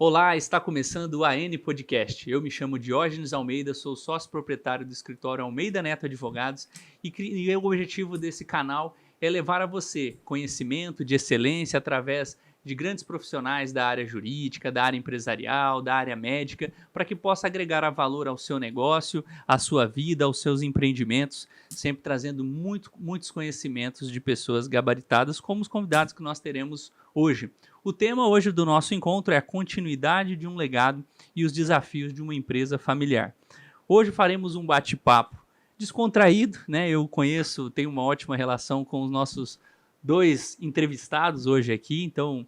Olá, está começando o AN Podcast. Eu me chamo Diógenes Almeida, sou sócio proprietário do escritório Almeida Neto Advogados e o objetivo desse canal é levar a você conhecimento de excelência através de grandes profissionais da área jurídica, da área empresarial, da área médica, para que possa agregar valor ao seu negócio, à sua vida, aos seus empreendimentos, sempre trazendo muitos conhecimentos de pessoas gabaritadas, como os convidados que nós teremos hoje. O tema hoje do nosso encontro é a continuidade de um legado e os desafios de uma empresa familiar. Hoje faremos um bate-papo descontraído, né? Eu tenho uma ótima relação com os nossos dois entrevistados hoje aqui, então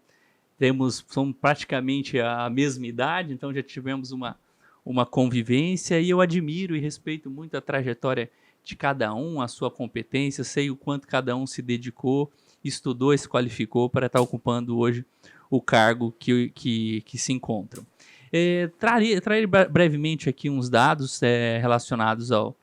somos praticamente a mesma idade, então já tivemos uma convivência e eu admiro e respeito muito a trajetória de cada um, a sua competência, sei o quanto cada um se dedicou, estudou e se qualificou para estar ocupando hoje o cargo que se encontram. Trarei brevemente aqui uns dados relacionados ao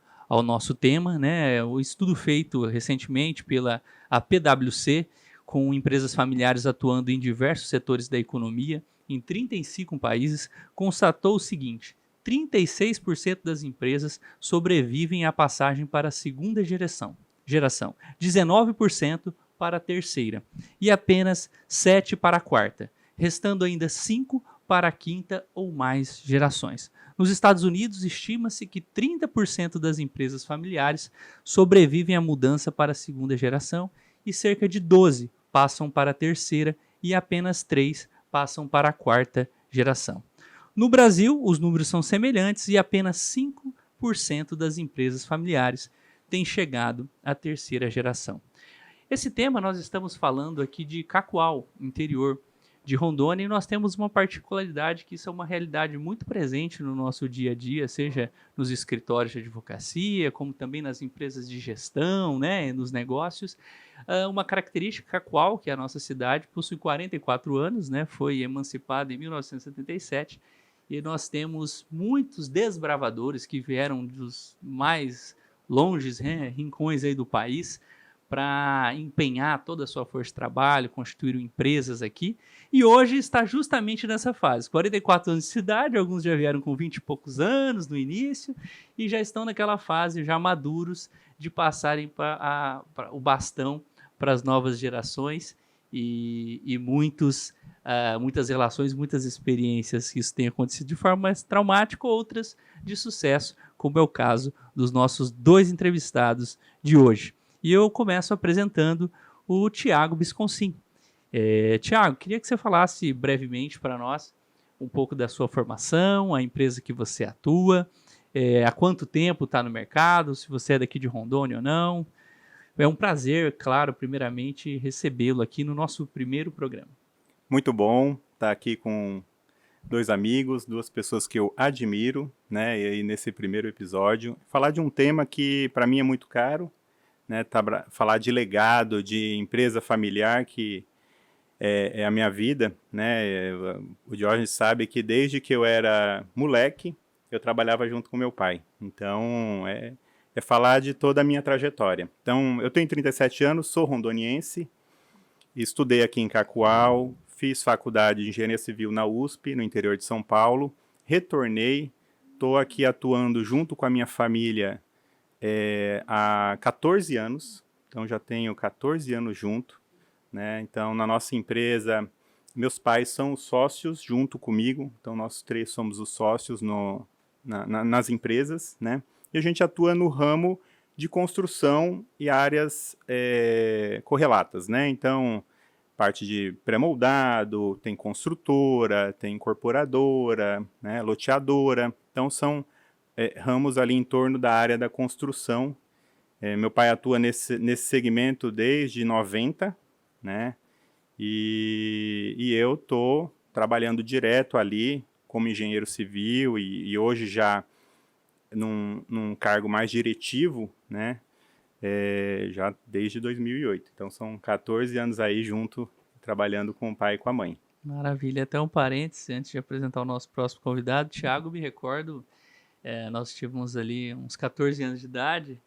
nosso tema, né? O estudo feito recentemente pela a PwC, com empresas familiares atuando em diversos setores da economia, em 35 países, constatou o seguinte: 36% das empresas sobrevivem à passagem para a segunda geração, 19% para a terceira e apenas 7% para a quarta, restando ainda 5% para a quinta ou mais gerações. Nos Estados Unidos, estima-se que 30% das empresas familiares sobrevivem à mudança para a segunda geração e cerca de 12% passam para a terceira e apenas 3% passam para a quarta geração. No Brasil, os números são semelhantes e apenas 5% das empresas familiares têm chegado à terceira geração. Esse tema nós estamos falando aqui de Cacoal, interior de Rondônia, e nós temos uma particularidade que isso é uma realidade muito presente no nosso dia a dia, seja nos escritórios de advocacia, como também nas empresas de gestão, né, nos negócios. Uma característica Cacoal, que é a nossa cidade, possui 44 anos, né, foi emancipada em 1977, e nós temos muitos desbravadores que vieram dos mais longes, rincões aí do país, para empenhar toda a sua força de trabalho, constituir empresas aqui, e hoje está justamente nessa fase. 44 anos de cidade, alguns já vieram com 20 e poucos anos no início, e já estão naquela fase já maduros de passarem o bastão para as novas gerações, e muitas relações, muitas experiências que isso tem acontecido de forma mais traumática, outras de sucesso, como é o caso dos nossos dois entrevistados de hoje. E eu começo apresentando o Thiago Bisconcin. Thiago, queria que você falasse brevemente para nós um pouco da sua formação, a empresa que você atua, há quanto tempo está no mercado, se você é daqui de Rondônia ou não. É um prazer, claro, primeiramente, recebê-lo aqui no nosso primeiro programa. Muito bom estar aqui com dois amigos, duas pessoas que eu admiro, né? E aí nesse primeiro episódio, falar de um tema que para mim é muito caro, né? Falar de legado, de empresa familiar, que é a minha vida, né? O Diógenes sabe que desde que eu era moleque, eu trabalhava junto com meu pai. Então, é falar de toda a minha trajetória. Então, eu tenho 37 anos, sou rondoniense, estudei aqui em Cacoal, fiz faculdade de Engenharia Civil na USP, no interior de São Paulo, retornei, estou aqui atuando junto com a minha família há 14 anos, então já tenho 14 anos junto, né? Então na nossa empresa, meus pais são os sócios junto comigo, então nós três somos os sócios nas empresas, né? E a gente atua no ramo de construção e áreas correlatas, né? Então, parte de pré-moldado, tem construtora, tem incorporadora, né, loteadora. Então, são ramos ali em torno da área da construção. Meu pai atua nesse segmento desde 90, né? E eu estou trabalhando direto ali como engenheiro civil e hoje já num cargo mais diretivo, né? Já desde 2008. Então são 14 anos aí junto, trabalhando com o pai e com a mãe. Maravilha. Até um parênteses, antes de apresentar o nosso próximo convidado, Thiago, me recordo, nós tivemos ali uns 14 anos de idade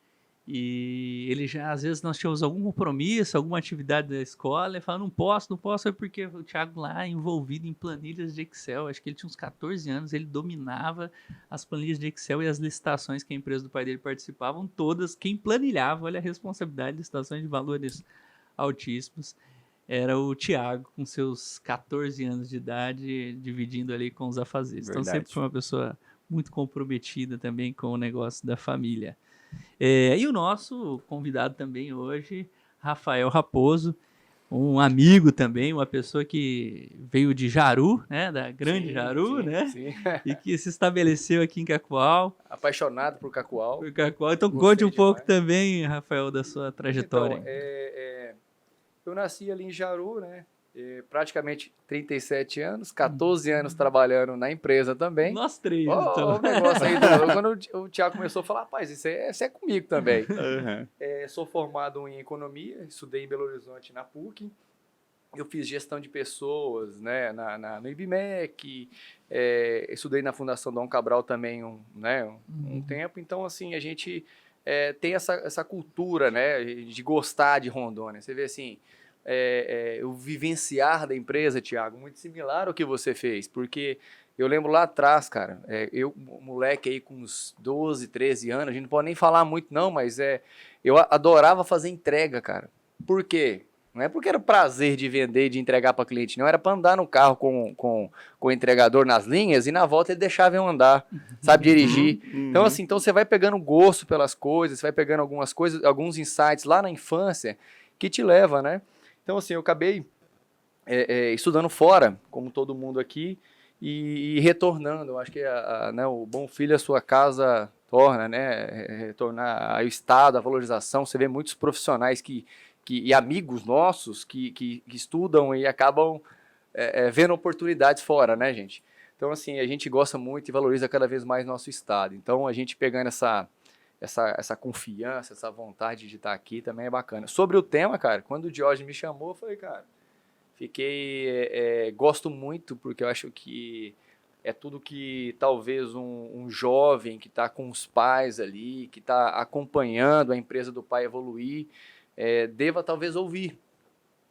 E ele já, às vezes, nós tínhamos algum compromisso, alguma atividade da escola, ele falava, não posso, é porque o Thiago lá envolvido em planilhas de Excel, acho que ele tinha uns 14 anos, ele dominava as planilhas de Excel e as licitações que a empresa do pai dele participavam, todas, quem planilhava, olha a responsabilidade, licitações de valores altíssimos, era o Thiago, com seus 14 anos de idade, dividindo ali com os afazeres. Então sempre foi uma pessoa muito comprometida também com o negócio da família. E o nosso convidado também hoje, Rafael Raposo, um amigo também, uma pessoa que veio de Jaru, né, da grande Jaru, né, e que se estabeleceu aqui em Cacoal. Apaixonado por Cacoal. Então conte um pouco também, Rafael, da sua trajetória. Então, eu nasci ali em Jaru, né, praticamente 37 anos, 14 anos trabalhando na empresa também. Nós três, então. O negócio aí, quando o Thiago começou a falar, rapaz, isso é comigo também. Sou formado em economia, estudei em Belo Horizonte na PUC, eu fiz gestão de pessoas, né, no IBMEC, estudei na Fundação Dom Cabral também um tempo, então assim, a gente tem essa cultura, né, de gostar de Rondônia. Você vê assim, o vivenciar da empresa, Thiago, muito similar ao que você fez, porque eu lembro lá atrás, cara, eu, moleque aí com uns 12, 13 anos, a gente não pode nem falar muito não, mas eu adorava fazer entrega, cara. Por quê? Não é porque era o prazer de vender e de entregar para cliente, não, era para andar no carro com o entregador nas linhas e na volta ele deixava eu andar, sabe, dirigir. Então assim, você vai pegando gosto pelas coisas, você vai pegando algumas coisas, alguns insights lá na infância que te leva, né? Então, assim, eu acabei estudando fora, como todo mundo aqui, e retornando. Eu acho que o bom filho a sua casa torna, né? Retornar ao Estado, a valorização. Você vê muitos profissionais e amigos nossos que estudam e acabam vendo oportunidades fora, né, gente? Então, assim, a gente gosta muito e valoriza cada vez mais nosso Estado. Então, a gente pegando essa confiança, essa vontade de estar aqui também é bacana. Sobre o tema, cara, quando o Jorge me chamou, eu falei, cara, gosto muito, porque eu acho que é tudo que talvez um jovem que está com os pais ali, que está acompanhando a empresa do pai evoluir, deva talvez ouvir,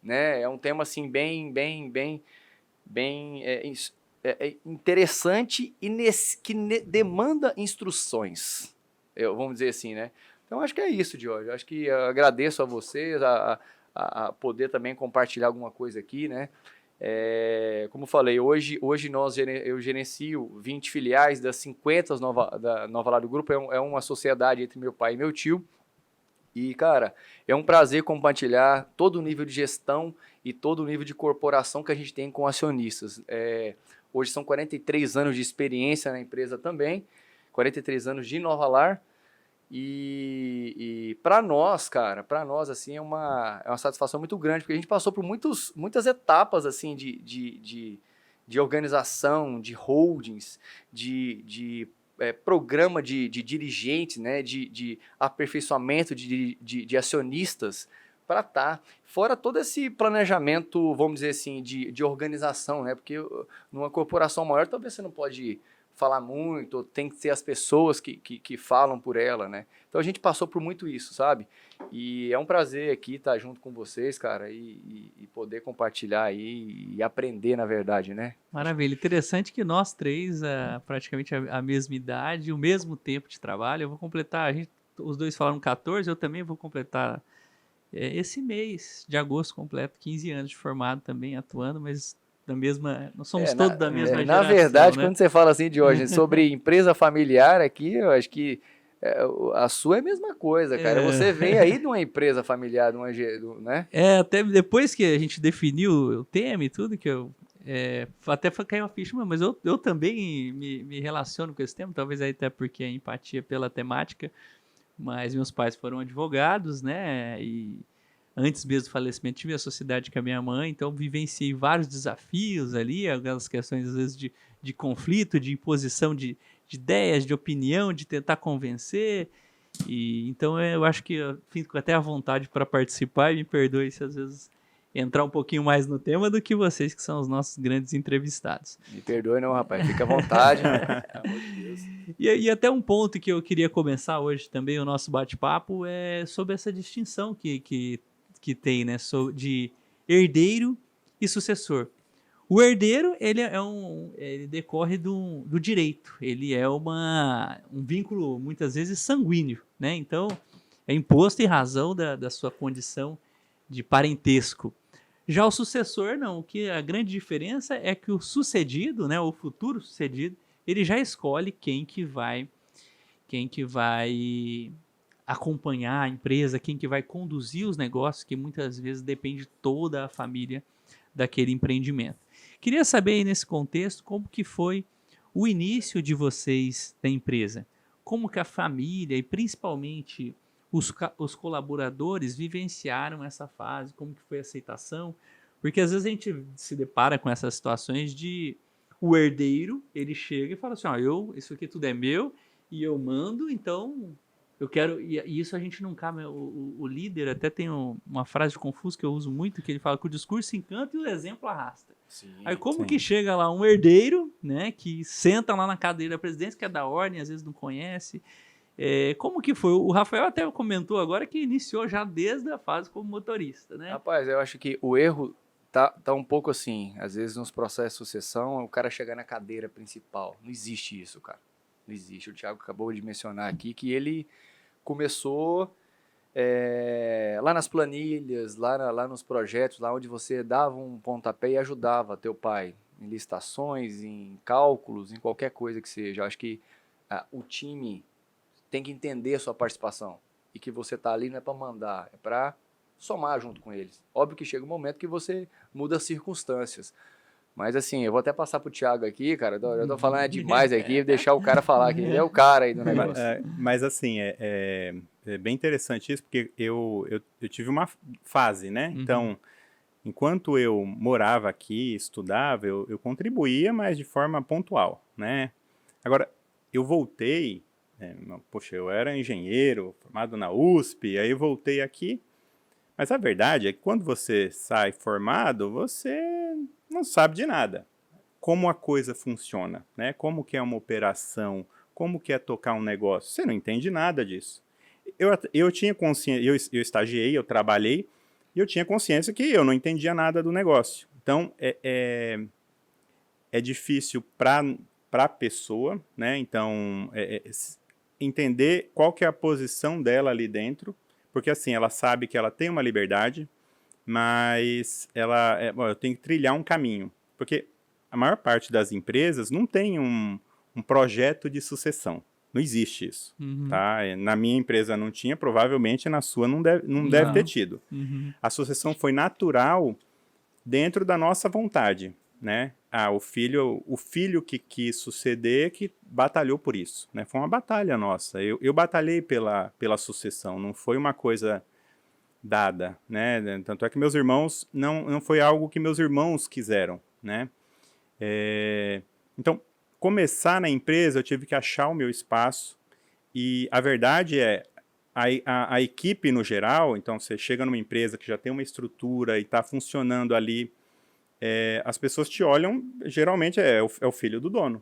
né? É um tema assim bem interessante e que demanda instruções. Vamos dizer assim, né? Então, acho que é isso, Jorge. Acho que eu agradeço a vocês a poder também compartilhar alguma coisa aqui, né? Como eu falei, hoje eu gerencio 20 filiais das 50 da Nova Lar do Grupo. É uma sociedade entre meu pai e meu tio. E, cara, é um prazer compartilhar todo o nível de gestão e todo o nível de corporação que a gente tem com acionistas. Hoje são 43 anos de experiência na empresa também, 43 anos de Nova Lar. E para nós, cara, assim, é uma satisfação muito grande, porque a gente passou por muitas etapas, assim, de organização, de holdings, de programa de dirigentes, né, de aperfeiçoamento de acionistas, para estar. Fora todo esse planejamento, vamos dizer assim, de organização, né, porque numa corporação maior talvez você não pode falar muito, tem que ser as pessoas que falam por ela, né? Então a gente passou por muito isso, sabe? E é um prazer aqui estar junto com vocês, cara, e poder compartilhar aí e aprender, na verdade, né? Maravilha. Interessante que nós três, praticamente a mesma idade, o mesmo tempo de trabalho. Eu vou completar, os dois falaram 14, eu também vou completar esse mês de agosto completo, 15 anos de formado também, atuando, mas nós somos todos da mesma geração. Na verdade, né? Quando você fala assim, Diogo, sobre empresa familiar aqui, eu acho que a sua é a mesma coisa, cara. Você vem aí de uma empresa familiar, né? Até depois que a gente definiu o tema e tudo, que eu até caiu uma ficha, mas eu também me relaciono com esse tema, talvez aí até porque a empatia pela temática, mas meus pais foram advogados, né, e antes mesmo do falecimento tive a sociedade com a minha mãe, então vivenciei vários desafios ali, algumas questões às vezes de conflito, de imposição de ideias, de opinião, de tentar convencer, e então eu acho que eu fico até à vontade para participar, e me perdoe se às vezes entrar um pouquinho mais no tema do que vocês, que são os nossos grandes entrevistados. Me perdoe não, rapaz. Fica à vontade. Pelo amor de Deus. E até um ponto que eu queria começar hoje também, o nosso bate-papo, é sobre essa distinção que tem, né, de herdeiro e sucessor. O herdeiro, ele decorre do direito, ele é um vínculo, muitas vezes, sanguíneo, né? Então, é imposto em razão da sua condição de parentesco. Já o sucessor, não. A grande diferença é que o sucedido, né, o futuro sucedido, ele já escolhe quem que vai acompanhar a empresa, quem que vai conduzir os negócios, que muitas vezes depende toda a família daquele empreendimento. Queria saber aí nesse contexto como que foi o início de vocês da empresa, como que a família e principalmente os colaboradores vivenciaram essa fase, como que foi a aceitação, porque às vezes a gente se depara com essas situações de o herdeiro, ele chega e fala assim, isso aqui tudo é meu e eu mando, então eu quero, e isso a gente não cabe, o líder até tem uma frase de Confúcio que eu uso muito, que ele fala que o discurso encanta e o exemplo arrasta. Sim, Aí como sim. que chega lá um herdeiro, né, que senta lá na cadeira da presidência, que é da ordem, às vezes não conhece, como que foi? O Rafael até comentou agora que iniciou já desde a fase como motorista, né? Rapaz, eu acho que o erro tá um pouco assim, às vezes nos processos de sucessão, o cara chegar na cadeira principal. Não existe isso, cara. Não existe. O Thiago acabou de mencionar aqui que ele começou lá nas planilhas, lá nos projetos, lá onde você dava um pontapé e ajudava teu pai em licitações, em cálculos, em qualquer coisa que seja. Eu acho que o time tem que entender a sua participação e que você tá ali não é para mandar, é para somar junto com eles. Óbvio que chega um momento que você muda as circunstâncias. Mas assim, eu vou até passar pro Thiago aqui, cara, eu tô falando demais aqui, deixar o cara falar, que ele é o cara aí do negócio. Mas assim, é bem interessante isso, porque eu tive uma fase, né? Uhum. Então, enquanto eu morava aqui, estudava, eu contribuía, mas de forma pontual, né? Agora, eu voltei, poxa, eu era engenheiro, formado na USP, aí eu voltei aqui, mas a verdade é que quando você sai formado, você não sabe de nada. Como a coisa funciona, né? Como que é uma operação, como que é tocar um negócio. Você não entende nada disso. Eu tinha consciência, eu estagiei, eu trabalhei, e eu tinha consciência que eu não entendia nada do negócio. Então, é difícil para a pessoa, né? Então, entender qual que é a posição dela ali dentro, porque assim, ela sabe que ela tem uma liberdade, mas eu tenho que trilhar um caminho, porque a maior parte das empresas não tem um projeto de sucessão. Não existe isso. Uhum. Tá? Na minha empresa não tinha, provavelmente na sua não deve ter tido. Uhum. A sucessão foi natural dentro da nossa vontade. Né? O filho que quis suceder, que batalhou por isso. Né? Foi uma batalha nossa. Eu batalhei pela sucessão, não foi uma coisa dada, né? Tanto é que meus irmãos, não foi algo que meus irmãos quiseram, né? Então, começar na empresa, eu tive que achar o meu espaço, e a verdade é, a equipe no geral, então você chega numa empresa que já tem uma estrutura e está funcionando ali, as pessoas te olham, geralmente é o filho do dono.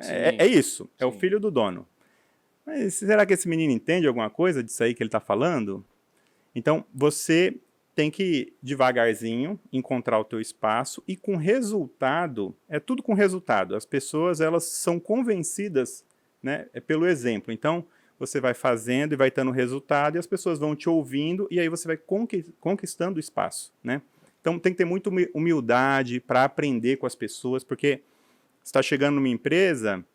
É isso, é o filho do dono. Mas será que esse menino entende alguma coisa disso aí que ele está falando? Então, você tem que, devagarzinho, encontrar o teu espaço e com resultado, tudo com resultado. As pessoas, elas são convencidas, né, pelo exemplo. Então, você vai fazendo e vai tendo resultado e as pessoas vão te ouvindo e aí você vai conquistando o espaço, né? Então, tem que ter muita humildade para aprender com as pessoas, porque você está chegando numa empresa...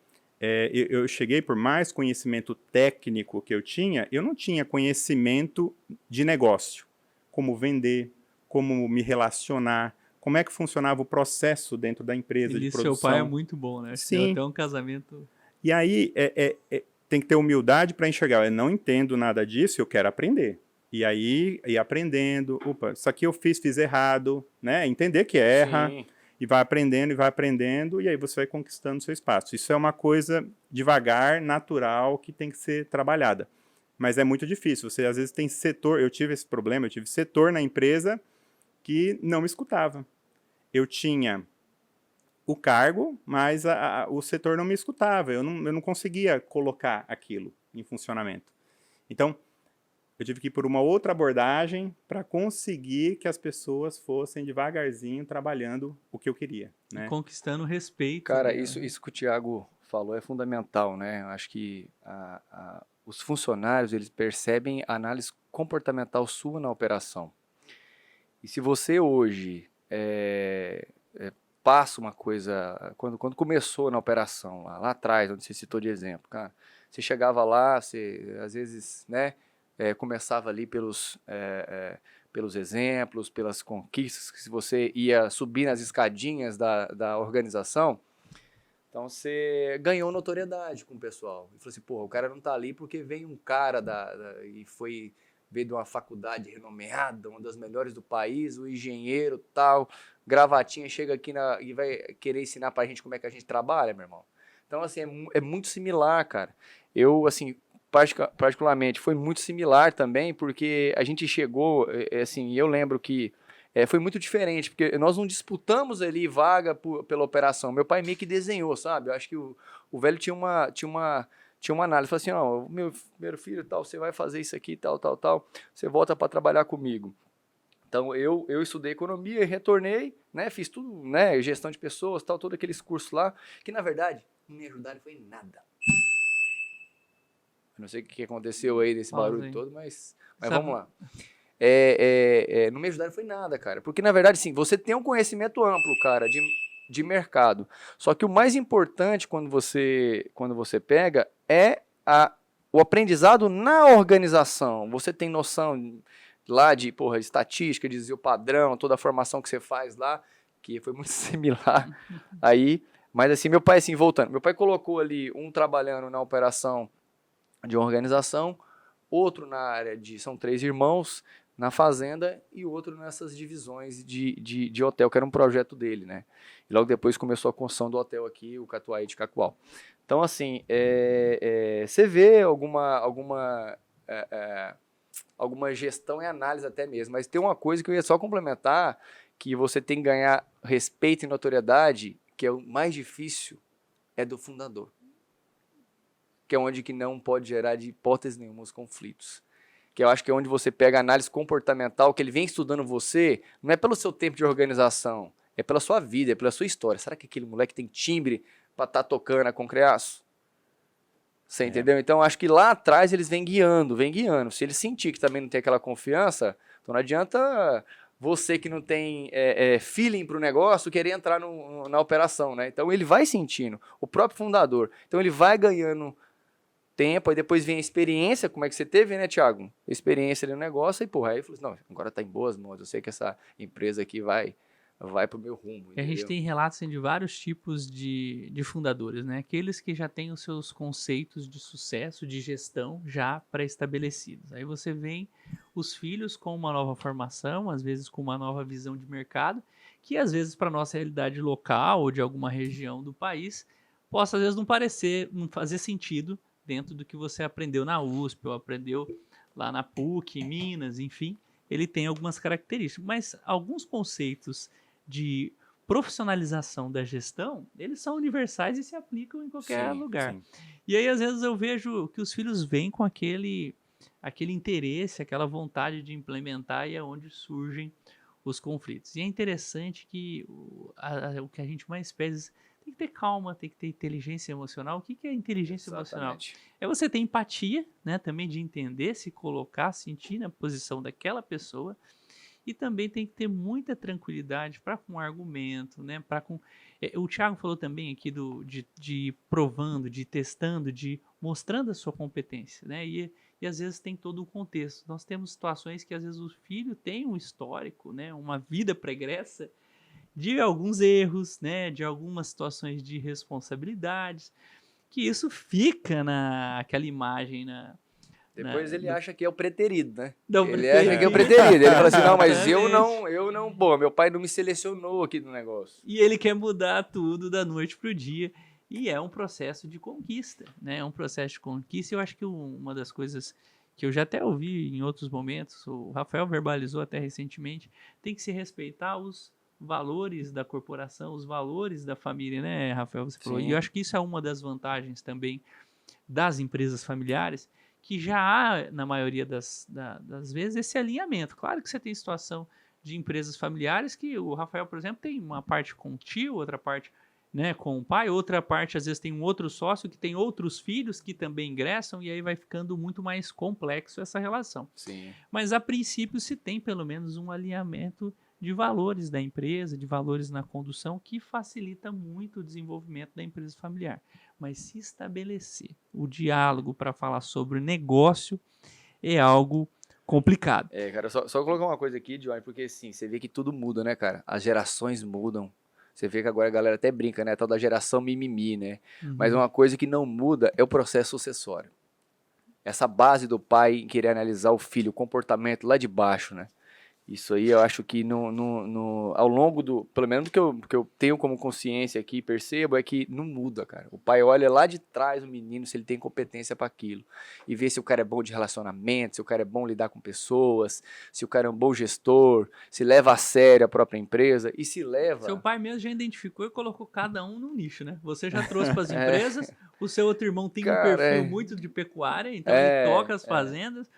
eu cheguei, por mais conhecimento técnico que eu não tinha conhecimento de negócio, como vender, como me relacionar, como é que funcionava o processo dentro da empresa de produção. Seu pai é muito bom, né? Sim. Deu até um casamento... E aí, tem que ter humildade para enxergar, eu não entendo nada disso, eu quero aprender. E aí, ir aprendendo, isso aqui eu fiz errado, né? Entender que erra. Sim. E vai aprendendo, e aí você vai conquistando seu espaço. Isso é uma coisa devagar, natural, que tem que ser trabalhada. Mas é muito difícil. Você, às vezes, tem setor... Eu tive esse problema, eu tive setor na empresa que não me escutava. Eu tinha o cargo, mas o setor não me escutava. Eu não conseguia colocar aquilo em funcionamento. Então, eu tive que ir por uma outra abordagem para conseguir que as pessoas fossem devagarzinho trabalhando o que eu queria, né? Conquistando respeito. Cara, né? isso que o Thiago falou é fundamental, né? Eu acho que os funcionários, eles percebem a análise comportamental sua na operação. E se você hoje passa uma coisa... Quando começou na operação, lá atrás, onde você citou de exemplo, cara, você chegava lá, você às vezes, né, começava ali pelos exemplos, pelas conquistas, que se você ia subir nas escadinhas da organização, então você ganhou notoriedade com o pessoal. E falou assim, pô, o cara não tá ali porque veio um cara e veio de uma faculdade renomeada, uma das melhores do país, o engenheiro tal, gravatinha, chega aqui e vai querer ensinar pra gente como é que a gente trabalha, meu irmão. Então, assim, é muito similar, cara. Eu, assim, particularmente, foi muito similar também, porque a gente chegou, assim, eu lembro que foi muito diferente, porque nós não disputamos ali vaga pela operação. Meu pai meio que desenhou, sabe? Eu acho que o velho tinha uma análise. Falou assim, ó, meu primeiro filho, tal, você vai fazer isso aqui, tal, você volta para trabalhar comigo. Então, eu estudei economia e retornei, né? Fiz tudo, né? Gestão de pessoas, tal, todos aqueles cursos lá, que na verdade não me ajudaram foi nada. Eu não sei o que aconteceu aí nesse barulho todo, mas vamos lá. Não me ajudaram foi nada, cara. Porque, na verdade, sim, você tem um conhecimento amplo, cara, de mercado. Só que o mais importante quando você pega é o aprendizado na organização. Você tem noção lá de, estatística, de dizer o padrão, toda a formação que você faz lá, que foi muito similar aí. Mas, assim, meu pai, assim, voltando, meu pai colocou ali um trabalhando na operação de organização, outro na área são 3 irmãos, na fazenda, e outro nessas divisões de hotel, que era um projeto dele, né? E logo depois começou a construção do hotel aqui, o Catuaí de Cacoal. Então, assim, você vê alguma gestão e análise até mesmo, mas tem uma coisa que eu ia só complementar, que você tem que ganhar respeito e notoriedade, que é o mais difícil, é do fundador. Que é onde que não pode gerar de hipótese nenhuma os conflitos. Que eu acho que é onde você pega a análise comportamental, que ele vem estudando você, não é pelo seu tempo de organização, é pela sua vida, é pela sua história. Será que aquele moleque tem timbre para estar tocando a concreaço? Você entendeu? Então, acho que lá atrás eles vêm guiando. Se ele sentir que também não tem aquela confiança, então não adianta você que não tem feeling para o negócio querer entrar na operação, né? Então, ele vai sentindo, o próprio fundador. Então, ele vai ganhando tempo, aí depois vem a experiência, como é que você teve, né, Thiago? Experiência ali no negócio, aí, aí falou assim, não, agora tá em boas mãos, eu sei que essa empresa aqui vai pro meu rumo. E a gente tem relatos assim, de vários tipos de fundadores, né? Aqueles que já têm os seus conceitos de sucesso, de gestão já pré-estabelecidos. Aí você vem os filhos com uma nova formação, às vezes com uma nova visão de mercado, que às vezes para nossa realidade local ou de alguma região do país, possa às vezes não fazer sentido dentro do que você aprendeu na USP ou aprendeu lá na PUC, em Minas, enfim, ele tem algumas características, mas alguns conceitos de profissionalização da gestão, eles são universais e se aplicam em qualquer lugar. Sim. E aí, às vezes, eu vejo que os filhos vêm com aquele interesse, aquela vontade de implementar, e é onde surgem os conflitos. E é interessante que o que a gente mais pede tem que ter calma, tem que ter inteligência emocional. O que é inteligência emocional? É você ter empatia, né, também de entender, se colocar, sentir na posição daquela pessoa, e também tem que ter muita tranquilidade para com o argumento, né, o Thiago falou também aqui de ir provando, de ir testando, de mostrando a sua competência, né, e às vezes tem todo um contexto. Nós temos situações que às vezes o filho tem um histórico, né, uma vida pregressa, de alguns erros, né, de algumas situações de responsabilidades, que isso fica naquela imagem. Depois ele acha que é o preterido, né? Ele acha que é o preterido. Ele fala assim, não, mas eu não, pô, meu pai não me selecionou aqui no negócio. E ele quer mudar tudo da noite pro dia. E é um processo de conquista, né? É um processo de conquista. E eu acho que uma das coisas que eu já até ouvi em outros momentos, o Rafael verbalizou até recentemente, tem que se respeitar os valores da corporação, os valores da família, né, Rafael? Você falou. E eu acho que isso é uma das vantagens também das empresas familiares, que já há, na maioria das vezes, esse alinhamento. Claro que você tem situação de empresas familiares que o Rafael, por exemplo, tem uma parte com o tio, outra parte, né, com o pai, outra parte, às vezes, tem um outro sócio que tem outros filhos que também ingressam, e aí vai ficando muito mais complexo essa relação. Sim. Mas, a princípio, se tem pelo menos um alinhamento de valores da empresa, de valores na condução, que facilita muito o desenvolvimento da empresa familiar. Mas se estabelecer o diálogo para falar sobre negócio é algo complicado. Cara, só colocar uma coisa aqui, Johnny, porque assim, você vê que tudo muda, né, cara? As gerações mudam. Você vê que agora a galera até brinca, né? Tal da geração mimimi, né? Mas uma coisa que não muda é o processo sucessório. Essa base do pai em querer analisar o filho, o comportamento lá de baixo, né? Isso aí eu acho que ao longo do... Pelo menos do que eu tenho como consciência aqui, percebo, é que não muda, cara. O pai olha lá de trás o menino, se ele tem competência para aquilo. E vê se o cara é bom de relacionamento, se o cara é bom lidar com pessoas, se o cara é um bom gestor, se leva a sério a própria empresa e se leva... Seu pai mesmo já identificou e colocou cada um num nicho, né? Você já trouxe para as empresas, o seu outro irmão tem um perfil muito de pecuária, então ele toca as fazendas.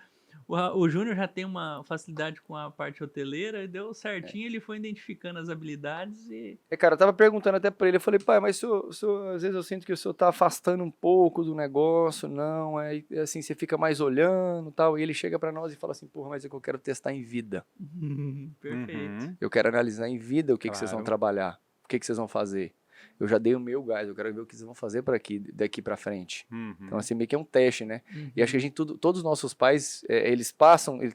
O Júnior já tem uma facilidade com a parte hoteleira e deu certinho, ele foi identificando as habilidades e... Cara, eu tava perguntando até pra ele, eu falei, pai, mas às vezes eu sinto que o senhor tá afastando um pouco do negócio, não, assim, você fica mais olhando e tal, e ele chega pra nós e fala assim, porra, mas é que eu quero testar em vida. Perfeito. Eu quero analisar em vida o que vocês vão trabalhar, o que vocês vão fazer. Eu já dei o meu gás, eu quero ver o que vocês vão fazer daqui pra frente. Então, assim, meio que é um teste, né? E acho que todos os nossos pais, eles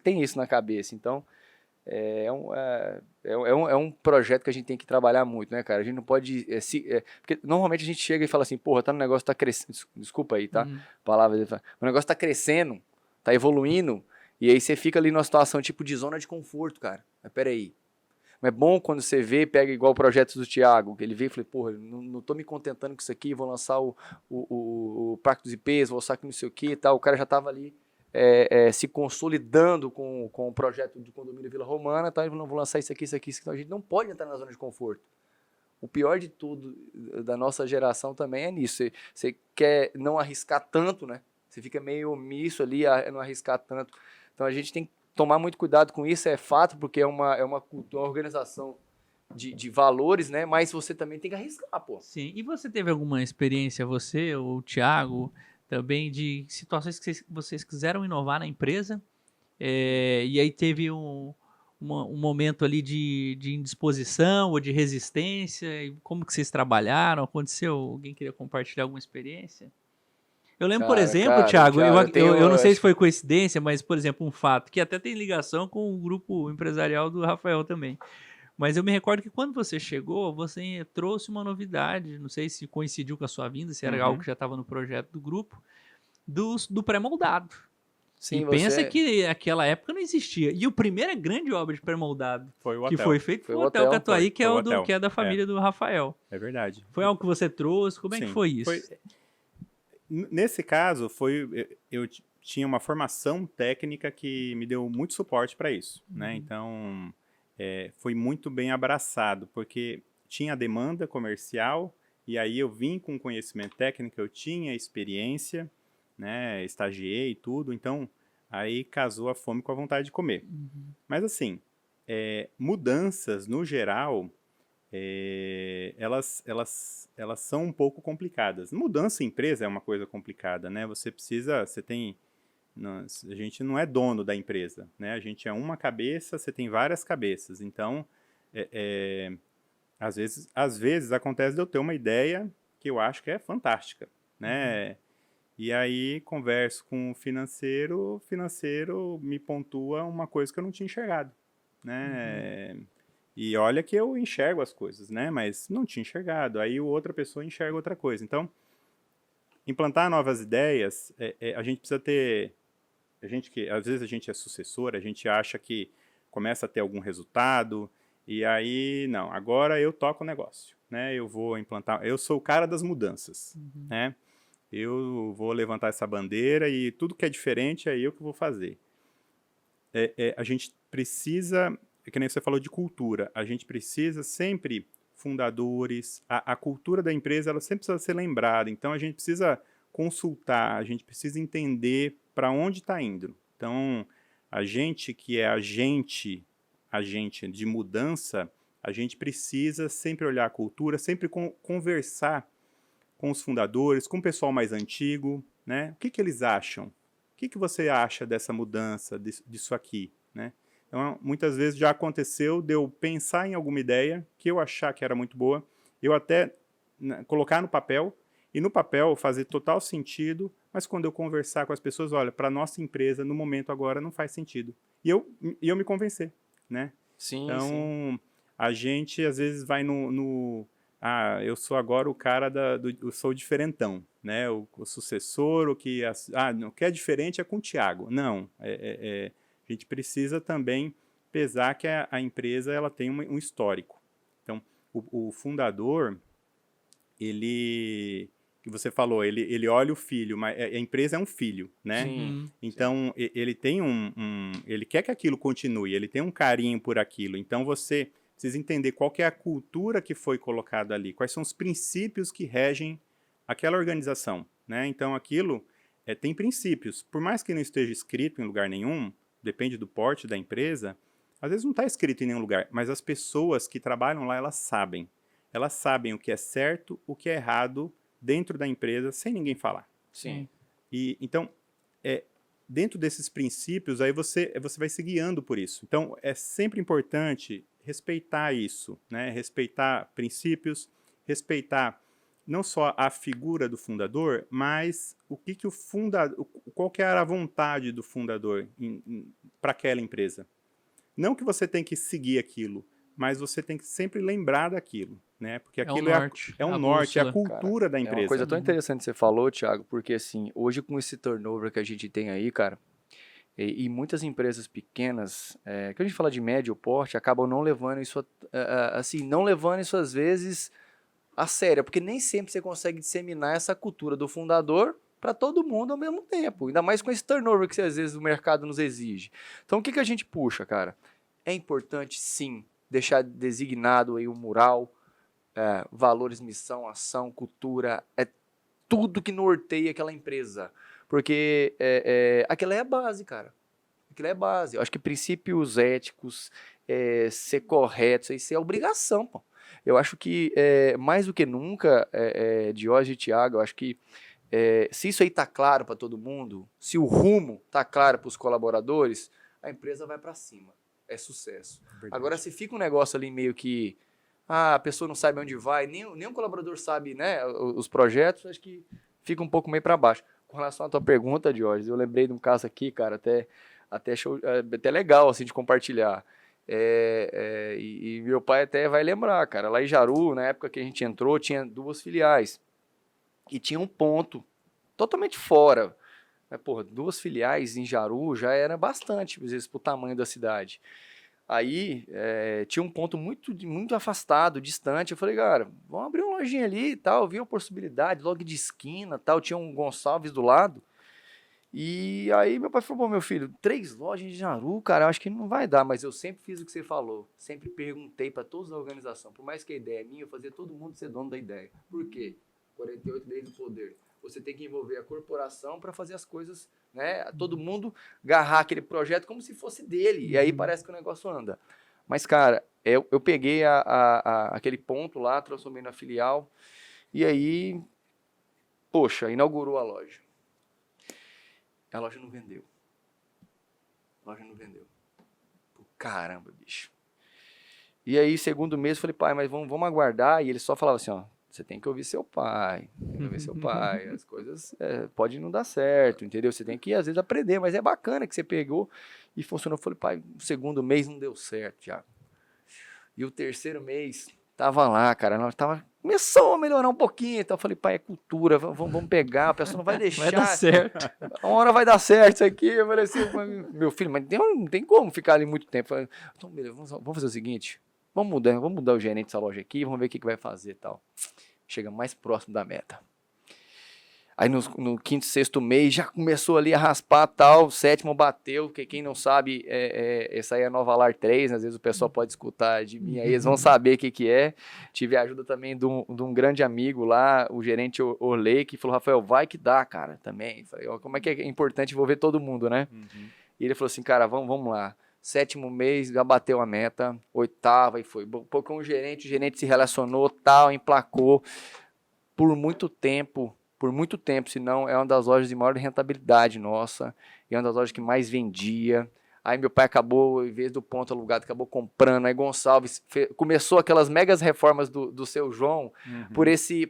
têm isso na cabeça. Então, é um projeto que a gente tem que trabalhar muito, né, cara? A gente não pode... porque normalmente a gente chega e fala assim, porra, o negócio tá crescendo... Desculpa aí, tá? Palavras, o negócio tá crescendo, tá evoluindo, e aí você fica ali numa situação tipo de zona de conforto, cara. Mas peraí. Mas é bom quando você pega igual o projeto do Thiago, que ele veio e falou, porra, não tô me contentando com isso aqui, vou lançar o Parque dos IPs, vou lançar aqui não sei o que e tal. O cara já tava ali se consolidando com o projeto do condomínio Vila Romana, tá? Ele falou, não, vou lançar isso aqui. Então a gente não pode entrar na zona de conforto. O pior de tudo da nossa geração também é nisso. Você quer não arriscar tanto, né? Você fica meio omisso ali a não arriscar tanto. Então a gente tem que tomar muito cuidado com isso, é fato, porque é uma organização de valores, né? Mas você também tem que arriscar, pô. Sim, e você teve alguma experiência, você ou o Thiago, também de situações que vocês quiseram inovar na empresa, e aí teve um momento ali de indisposição ou de resistência, e como que vocês trabalharam? Aconteceu? Alguém queria compartilhar alguma experiência? Eu lembro, por exemplo, Thiago, eu não sei se foi coincidência, mas, por exemplo, um fato que até tem ligação com o grupo empresarial do Rafael também. Mas eu me recordo que quando você chegou, você trouxe uma novidade, não sei se coincidiu com a sua vinda, se era algo que já estava no projeto do grupo, do pré-moldado. Sim, e pensa que naquela época não existia. E o primeiro grande obra de pré-moldado que foi feito foi o Hotel Catuaí, que é da família do Rafael. É verdade. Foi algo que você trouxe? Como é que foi isso? Nesse caso, eu tinha uma formação técnica que me deu muito suporte para isso, né? Então, foi muito bem abraçado, porque tinha a demanda comercial, e aí eu vim com conhecimento técnico, eu tinha experiência, né? Estagiei e tudo, então aí casou a fome com a vontade de comer. Mas assim, mudanças no geral... elas são um pouco complicadas. Mudança em empresa é uma coisa complicada, né? A gente não é dono da empresa, né? A gente é uma cabeça, você tem várias cabeças. Então, às vezes acontece de eu ter uma ideia que eu acho que é fantástica, né? E aí converso com o financeiro me pontua uma coisa que eu não tinha enxergado, né? E olha que eu enxergo as coisas, né? Mas não tinha enxergado. Aí outra pessoa enxerga outra coisa. Então, implantar novas ideias, a gente precisa ter... às vezes a gente é sucessor, a gente acha que começa a ter algum resultado, e aí, não, agora eu toco o negócio, né? Eu vou implantar... Eu sou o cara das mudanças, né? eu vou levantar essa bandeira e tudo que é diferente é eu que vou fazer. A gente precisa, que nem você falou de cultura, a gente precisa sempre, fundadores, a cultura da empresa, ela sempre precisa ser lembrada, então a gente precisa consultar, a gente precisa entender para onde está indo. Então, a gente que é agente de mudança, a gente precisa sempre olhar a cultura, sempre conversar com os fundadores, com o pessoal mais antigo, né? O que eles acham? O que você acha dessa mudança, disso aqui, né? Então, muitas vezes já aconteceu de eu pensar em alguma ideia que eu achar que era muito boa, eu até colocar no papel, e no papel fazer total sentido, mas quando eu conversar com as pessoas, olha, para a nossa empresa, no momento agora, não faz sentido. E eu me convencer, né? Sim, então, sim. a gente às vezes vai eu sou agora o cara eu sou o diferentão, né? O sucessor, o que é diferente é com o Thiago. Não, a gente precisa também pesar que a empresa ela tem um histórico. Então, o fundador, que você falou, ele olha o filho, mas a empresa é um filho, né? Sim. Então, ele tem ele quer que aquilo continue, ele tem um carinho por aquilo. Então, você precisa entender qual que é a cultura que foi colocada ali, quais são os princípios que regem aquela organização, né? Então, aquilo tem princípios. Por mais que não esteja escrito em lugar nenhum, depende do porte da empresa, às vezes não está escrito em nenhum lugar, mas as pessoas que trabalham lá, elas sabem. Elas sabem o que é certo, o que é errado dentro da empresa, sem ninguém falar. Sim. E então, dentro desses princípios, aí você vai se guiando por isso. Então, é sempre importante respeitar isso, né? Respeitar princípios, respeitar não só a figura do fundador, mas qual que era a vontade do fundador para aquela empresa. Não que você tem que seguir aquilo, mas você tem que sempre lembrar daquilo, né? Porque aquilo norte, é um a norte, é a bússola. cultura da É empresa. uma coisa tão interessante que você falou, Thiago, porque assim, hoje com esse turnover que a gente tem aí, cara, e muitas empresas pequenas, que a gente fala de médio porte, acabam não levando isso, não levando isso às vezes a sério, porque nem sempre você consegue disseminar essa cultura do fundador para todo mundo ao mesmo tempo, ainda mais com esse turnover que às vezes o mercado nos exige. Então o que a gente puxa, cara? É importante sim deixar designado aí um mural, valores, missão, ação, cultura, é tudo que norteia aquela empresa. Porque aquela é a base, cara. Aquilo é a base. Eu acho que princípios éticos, ser correto, isso é obrigação, pô. Eu acho que, mais do que nunca, Diógenes e Thiago, eu acho que se isso aí tá claro para todo mundo, se o rumo tá claro para os colaboradores, a empresa vai para cima. É sucesso. Verdade. Agora, se fica um negócio ali meio que a pessoa não sabe onde vai, nem o colaborador sabe, né, os projetos, acho que fica um pouco meio para baixo. Com relação à tua pergunta, Diógenes, eu lembrei de um caso aqui, cara, até legal assim de compartilhar. E meu pai até vai lembrar, cara, lá em Jaru, na época que a gente entrou, tinha 2 filiais e tinha um ponto totalmente fora. Mas, porra, 2 filiais em Jaru já era bastante, às vezes, pro tamanho da cidade. Aí tinha um ponto muito, muito afastado, distante. Eu falei, cara, vamos abrir uma lojinha ali e tal. Eu vi uma possibilidade, logo de esquina tal. Tinha um Gonçalves do lado. E aí meu pai falou, pô, meu filho, 3 lojas de Jaru, cara, eu acho que não vai dar. Mas eu sempre fiz o que você falou. Sempre perguntei para todos da organização. Por mais que a ideia é minha, eu fazia todo mundo ser dono da ideia. Por quê? 48 leis do poder. Você tem que envolver a corporação para fazer as coisas, né? Todo mundo agarrar aquele projeto como se fosse dele. E aí parece que o negócio anda. Mas, cara, eu peguei aquele ponto lá, transformei na filial. E aí, poxa, inaugurou a loja. A loja não vendeu. Pô, caramba, bicho. E aí, segundo mês, eu falei, pai, mas vamos aguardar. E ele só falava assim, ó, você tem que ouvir seu pai, as coisas podem não dar certo, entendeu? Você tem que, às vezes, aprender, mas é bacana que você pegou e funcionou. Eu falei, pai, o segundo mês não deu certo, Thiago. E o terceiro mês, tava lá, cara, começou a melhorar um pouquinho, então eu falei, pai, é cultura, vamos pegar, a pessoa não vai deixar. Vai dar certo. Uma hora vai dar certo isso aqui. Eu falei assim, meu filho, mas não tem como ficar ali muito tempo. Eu falei, então, beleza, vamos fazer o seguinte, vamos mudar o gerente dessa loja aqui, vamos ver o que vai fazer e tal. Chega mais próximo da meta. Aí no quinto, sexto mês já começou ali a raspar tal, sétimo bateu, que quem não sabe, essa aí é a Nova Lar 3, às vezes o pessoal pode escutar de mim aí, eles vão saber o que é. Tive a ajuda também de um grande amigo lá, o gerente Orley, que falou, Rafael, vai que dá, cara, também. Falei, ó, como é que é importante envolver todo mundo, né? E ele falou assim, cara, vamos lá. Sétimo mês, já bateu a meta, oitava e foi. Com o gerente se relacionou, tal, emplacou por muito tempo, senão é uma das lojas de maior rentabilidade nossa, e é uma das lojas que mais vendia. Aí meu pai acabou, em vez do ponto alugado, acabou comprando. Aí Gonçalves começou aquelas megas reformas do seu João por esse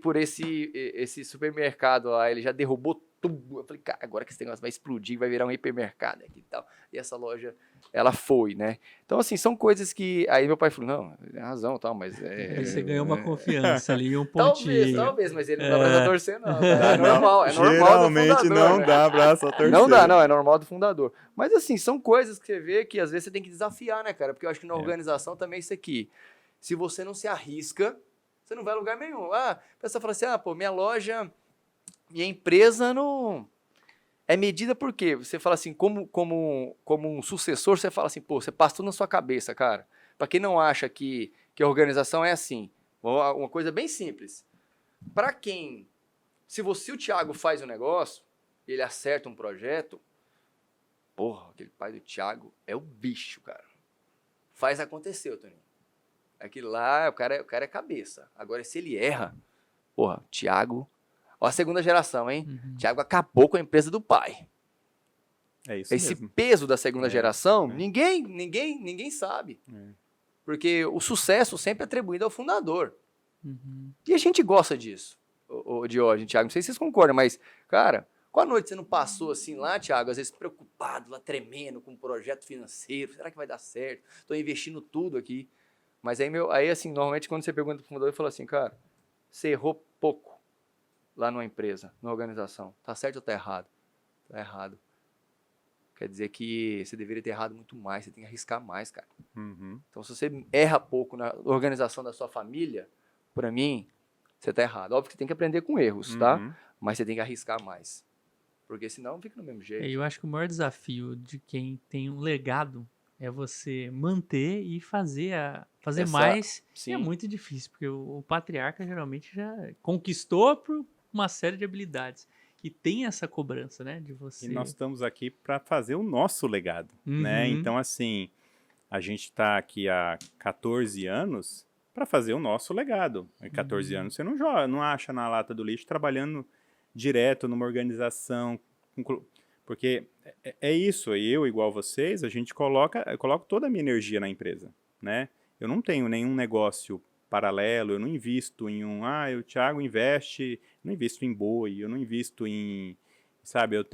supermercado lá. Ele já derrubou tudo. Eu falei, cara, agora que esse negócio vai explodir, vai virar um hipermercado aqui e tal. E essa loja, ela foi, né? Então, assim, são coisas que... Aí meu pai falou, não, tem razão, tal, mas... Aí você ganhou uma confiança ali, um pontinho. Talvez, mas ele não dá pra só torcer, não. É normal, geralmente do fundador. não dá pra só torcer. Não dá, não, é normal do fundador. Mas, assim, são coisas que você vê que às vezes você tem que desafiar, né, cara? Porque eu acho que na organização também é isso aqui. Se você não se arrisca, você não vai a lugar nenhum. A pessoa fala assim, pô, minha loja, minha empresa não... É medida por quê? Você fala assim, como um sucessor, você fala assim, pô, você passa tudo na sua cabeça, cara. Pra quem não acha que a organização é assim, uma coisa bem simples. Pra quem, se o Thiago faz um negócio, ele acerta um projeto, porra, aquele pai do Thiago é o bicho, cara. Faz acontecer, Toninho. Aquilo lá, o cara é cabeça. Agora, se ele erra, porra, Thiago... Ó a segunda geração, hein? Thiago acabou com a empresa do pai. É isso Esse mesmo. peso da segunda geração, ninguém sabe. Porque o sucesso sempre é atribuído ao fundador. E a gente gosta disso, de hoje, Thiago. Não sei se vocês concordam, mas, cara, qual noite você não passou assim lá, Thiago, às vezes preocupado, lá tremendo com um projeto financeiro? Será que vai dar certo? Estou investindo tudo aqui. Mas aí, assim, normalmente quando você pergunta pro fundador, ele fala assim, cara, você errou pouco lá numa empresa, numa organização. Tá certo ou tá errado? Tá errado. Quer dizer que você deveria ter errado muito mais, você tem que arriscar mais, cara. Então, se você erra pouco na organização da sua família, pra mim, você tá errado. Óbvio que você tem que aprender com erros, tá? Mas você tem que arriscar mais. Porque senão fica no mesmo jeito. Eu acho que o maior desafio de quem tem um legado é você manter e fazer mais. Sim. É muito difícil, porque o patriarca geralmente já conquistou por uma série de habilidades. E tem essa cobrança, né, de você... E nós estamos aqui para fazer o nosso legado, né? Então, assim, a gente está aqui há 14 anos para fazer o nosso legado. Em 14 anos você não acha na lata do lixo trabalhando direto numa organização, porque é isso, eu igual vocês, eu coloco toda a minha energia na empresa, né? Eu não tenho nenhum negócio paralelo, eu não invisto em o Thiago investe, não invisto em boi, eu não invisto em, sabe, o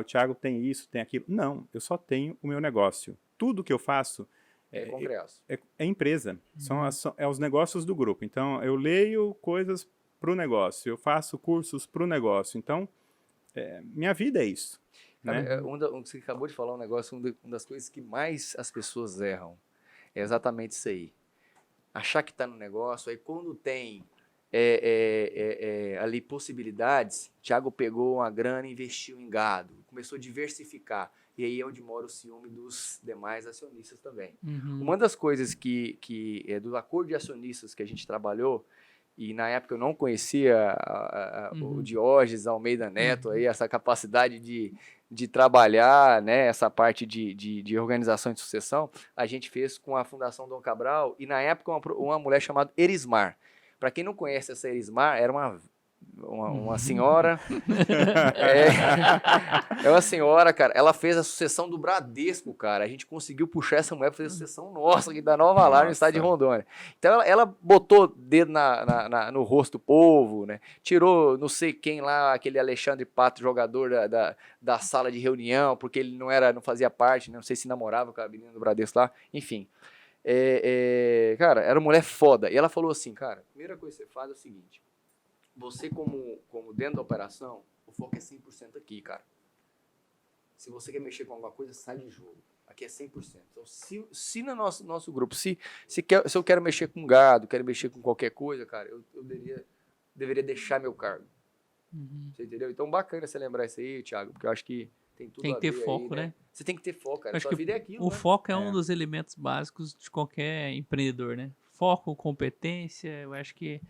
Thiago tem isso, tem aquilo. Não, eu só tenho o meu negócio. Tudo que eu faço é empresa, são os negócios do grupo. Então, eu leio coisas para o negócio, eu faço cursos para o negócio. Então, minha vida é isso. Né? Você acabou de falar um negócio, uma das coisas que mais as pessoas erram é exatamente isso aí. Achar que está no negócio, aí quando tem ali possibilidades, Thiago pegou uma grana e investiu em gado, começou a diversificar, e aí é onde mora o ciúme dos demais acionistas também. Uma das coisas que do acordo de acionistas que a gente trabalhou, e na época eu não conhecia o Diógenes Almeida Neto, aí, essa capacidade de trabalhar, né, essa parte de organização de sucessão, a gente fez com a Fundação Dom Cabral, e na época uma mulher chamada Erismar. Para quem não conhece essa Erismar, era uma senhora, é uma senhora, cara, ela fez a sucessão do Bradesco, cara, a gente conseguiu puxar essa mulher para fazer a sucessão nossa, aqui da Nova Lar, no estado de Rondônia. Então ela botou dedo no rosto do povo, né, tirou não sei quem lá, aquele Alexandre Pato, jogador da sala de reunião, porque ele não fazia parte, né, não sei se namorava com a menina do Bradesco lá, enfim. Cara, era uma mulher foda, e ela falou assim, cara, a primeira coisa que você faz é o seguinte, você como dentro da operação, o foco é 100% aqui, cara. Se você quer mexer com alguma coisa, sai de jogo. Aqui é 100%. Então, se no nosso grupo, se eu quero mexer com gado, quero mexer com qualquer coisa, cara, eu deveria deixar meu cargo. Você entendeu? Então, bacana você lembrar isso aí, Thiago, porque eu acho que tem tudo Tem a que ter ver foco, aí, né? Você tem que ter foco, cara. Acho Sua que vida é aquilo, o né? foco é um dos elementos básicos de qualquer empreendedor, né? Foco, competência, eu acho que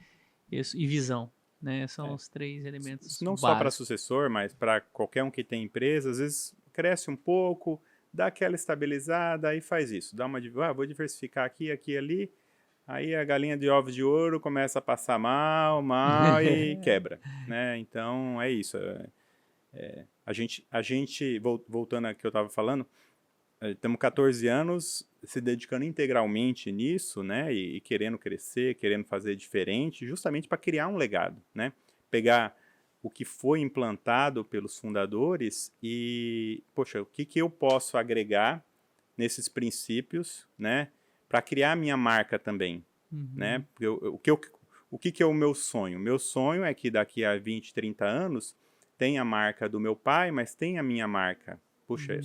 isso, e visão, né? São os 3 elementos Não só para básicos. sucessor, mas para qualquer um que tem empresa, às vezes cresce um pouco, dá aquela estabilizada, aí faz isso. Dá uma, vou diversificar aqui, aqui, ali. Aí a galinha de ovos de ouro começa a passar mal, mal e quebra, né? Então é isso. Voltando ao que eu estava falando, estamos 14 anos se dedicando integralmente nisso, né? E querendo crescer, querendo fazer diferente, justamente para criar um legado, né? Pegar o que foi implantado pelos fundadores e, poxa, o que eu posso agregar nesses princípios, né? Para criar a minha marca também, né? O que é o meu sonho? Meu sonho é que daqui a 20, 30 anos tenha a marca do meu pai, mas tenha a minha marca. Puxa,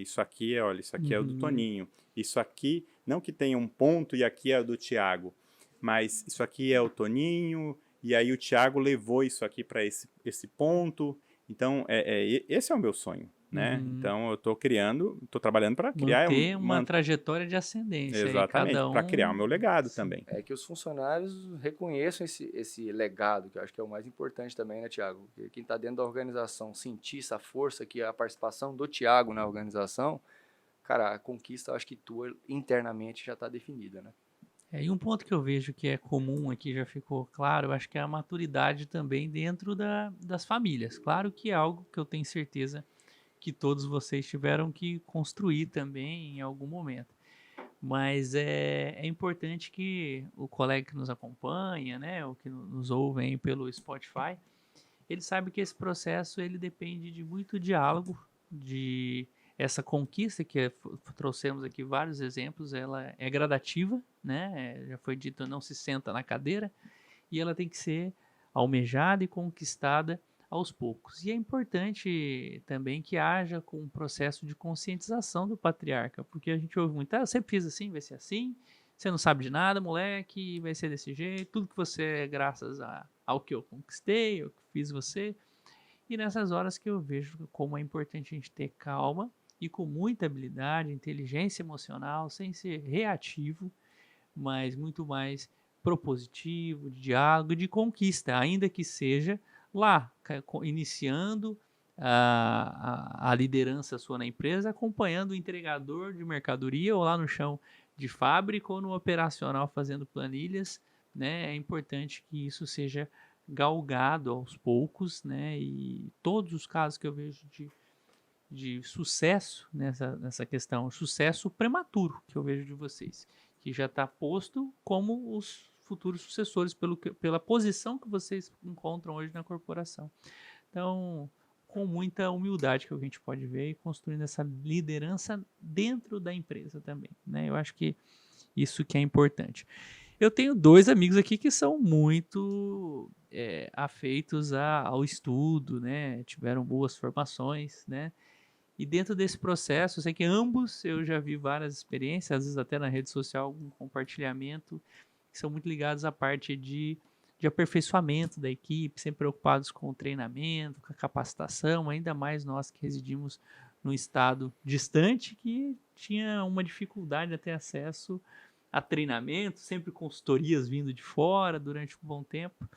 isso aqui olha, isso aqui é o do Toninho. Isso aqui, não que tenha um ponto e aqui é o do Thiago, mas isso aqui é o Toninho, e aí o Thiago levou isso aqui para esse ponto. Então, esse é o meu sonho, né? Então, eu estou trabalhando para criar Manter uma trajetória de ascendência aí, exatamente, cada para criar o meu legado Sim. também. É que os funcionários reconheçam esse legado, que eu acho que é o mais importante também, né, Thiago? Porque quem está dentro da organização sentir essa força que a participação do Thiago na organização, cara, a conquista, eu acho que tua internamente já está definida, né? E um ponto que eu vejo que é comum aqui, já ficou claro, eu acho que é a maturidade também dentro das famílias. Claro que é algo que eu tenho certeza que todos vocês tiveram que construir também em algum momento. Mas é importante que o colega que nos acompanha, né, ou que nos ouve aí pelo Spotify, ele sabe que esse processo ele depende de muito diálogo, de essa conquista que trouxemos aqui vários exemplos, ela é gradativa, né? Já foi dito, não se senta na cadeira, e ela tem que ser almejada e conquistada aos poucos. E é importante também que haja um processo de conscientização do patriarca, porque a gente ouve muito, eu sempre fiz assim, vai ser assim, você não sabe de nada, moleque, vai ser desse jeito, tudo que você é graças ao que eu conquistei, ao que fiz você. E nessas horas que eu vejo como é importante a gente ter calma e com muita habilidade, inteligência emocional, sem ser reativo, mas muito mais propositivo, de diálogo, de conquista, ainda que seja lá, iniciando a liderança sua na empresa, acompanhando o entregador de mercadoria ou lá no chão de fábrica ou no operacional fazendo planilhas, né? É importante que isso seja galgado aos poucos, né? E todos os casos que eu vejo de sucesso nessa questão, sucesso prematuro que eu vejo de vocês, que já está posto como os futuros sucessores pela posição que vocês encontram hoje na corporação. Então, com muita humildade que a gente pode ver e construindo essa liderança dentro da empresa também, né? Eu acho que isso que é importante. Eu tenho 2 amigos aqui que são muito afeitos ao estudo, né? Tiveram boas formações, né? E dentro desse processo, eu sei que ambos eu já vi várias experiências, às vezes até na rede social, algum compartilhamento, que são muito ligados à parte de aperfeiçoamento da equipe, sempre preocupados com o treinamento, com a capacitação, ainda mais nós que residimos num estado distante que tinha uma dificuldade de ter acesso a treinamento, sempre consultorias vindo de fora durante um bom tempo.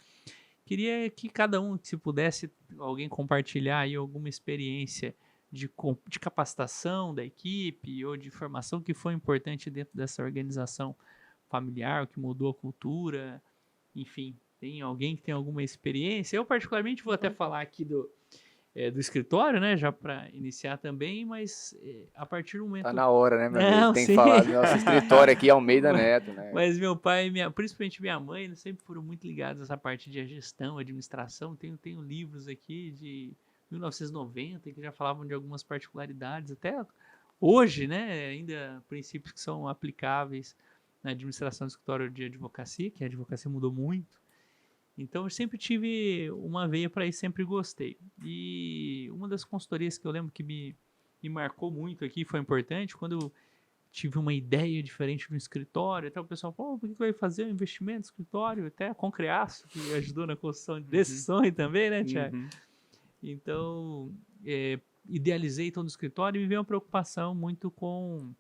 Queria que cada um, se pudesse, alguém compartilhar aí alguma experiência de capacitação da equipe ou de formação que foi importante dentro dessa organização familiar, que mudou a cultura, enfim, tem alguém que tem alguma experiência? Eu particularmente vou até falar aqui do escritório, né, já para iniciar também, mas a partir do momento... Tá na hora, né, meu Não, amigo? Tem que sim. falar do nosso escritório aqui, Almeida Neto, né? Mas meu pai, principalmente minha mãe, eles sempre foram muito ligados a essa parte de gestão, administração. Tenho livros aqui de 1990 que já falavam de algumas particularidades, até hoje, né, ainda princípios que são aplicáveis na administração do escritório de advocacia, que a advocacia mudou muito. Então eu sempre tive uma veia para isso, sempre gostei. E uma das consultorias que eu lembro que me marcou muito aqui, foi importante, quando eu tive uma ideia diferente no escritório, até o pessoal, pô, por que vai fazer um investimento no escritório? Até a Concreaço, que ajudou na construção desse sonho também, né, Thiago? Então, idealizei todo o escritório e me veio uma preocupação muito com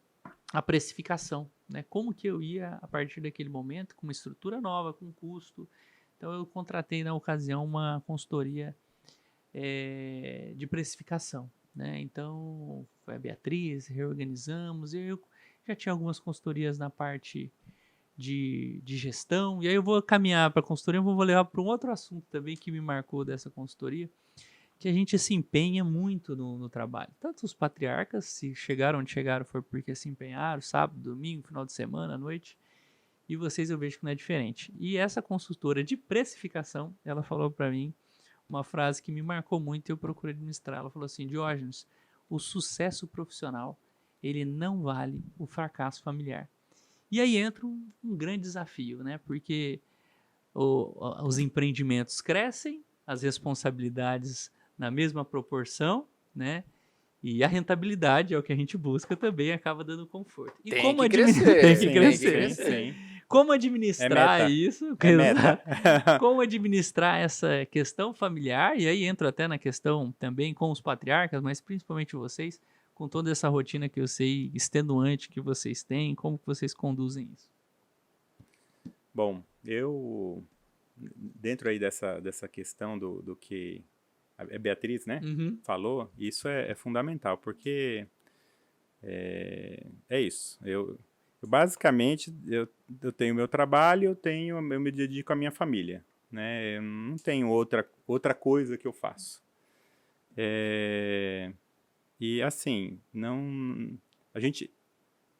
a precificação, né? Como que eu ia, a partir daquele momento, com uma estrutura nova, com custo. Então, eu contratei, na ocasião, uma consultoria de precificação, né? Então, foi a Beatriz, reorganizamos, e eu já tinha algumas consultorias na parte de gestão, e aí eu vou caminhar para a consultoria, eu vou levar para um outro assunto também que me marcou dessa consultoria, que a gente se empenha muito no trabalho. Tanto os patriarcas, se chegaram onde chegaram, foi porque se empenharam, sábado, domingo, final de semana, à noite, e vocês eu vejo que não é diferente. E essa consultora de precificação, ela falou para mim uma frase que me marcou muito e eu procurei administrar. Ela falou assim: Diógenes, o sucesso profissional, ele não vale o fracasso familiar. E aí entra um grande desafio, né? Porque os empreendimentos crescem, as responsabilidades na mesma proporção, né? E a rentabilidade é o que a gente busca também, acaba dando conforto. E Tem que crescer. Tem que Sim, crescer. Sim. Como administrar meta. isso? É meta. Como administrar essa questão familiar? E aí entro até na questão também com os patriarcas, mas principalmente vocês, com toda essa rotina que eu sei, extenuante que vocês têm, como que vocês conduzem isso? Bom, eu, dentro aí dessa questão do que a Beatriz, né, falou, isso é fundamental, porque é isso. Eu basicamente, eu tenho meu trabalho, eu me dedico à minha família, né? Eu não tenho outra coisa que eu faço. E assim,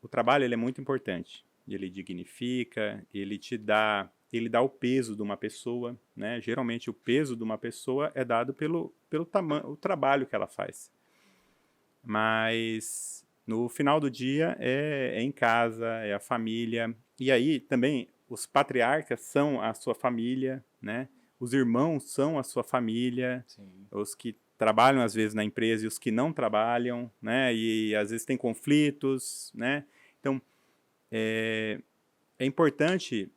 o trabalho ele é muito importante. Ele dignifica, ele dá o peso de uma pessoa, né? Geralmente o peso de uma pessoa é dado pelo o trabalho que ela faz. Mas no final do dia é em casa, é a família. E aí também os patriarcas são a sua família, né? Os irmãos são a sua família. Sim. Os que trabalham às vezes na empresa e os que não trabalham, né? E às vezes tem conflitos, né? Então é importante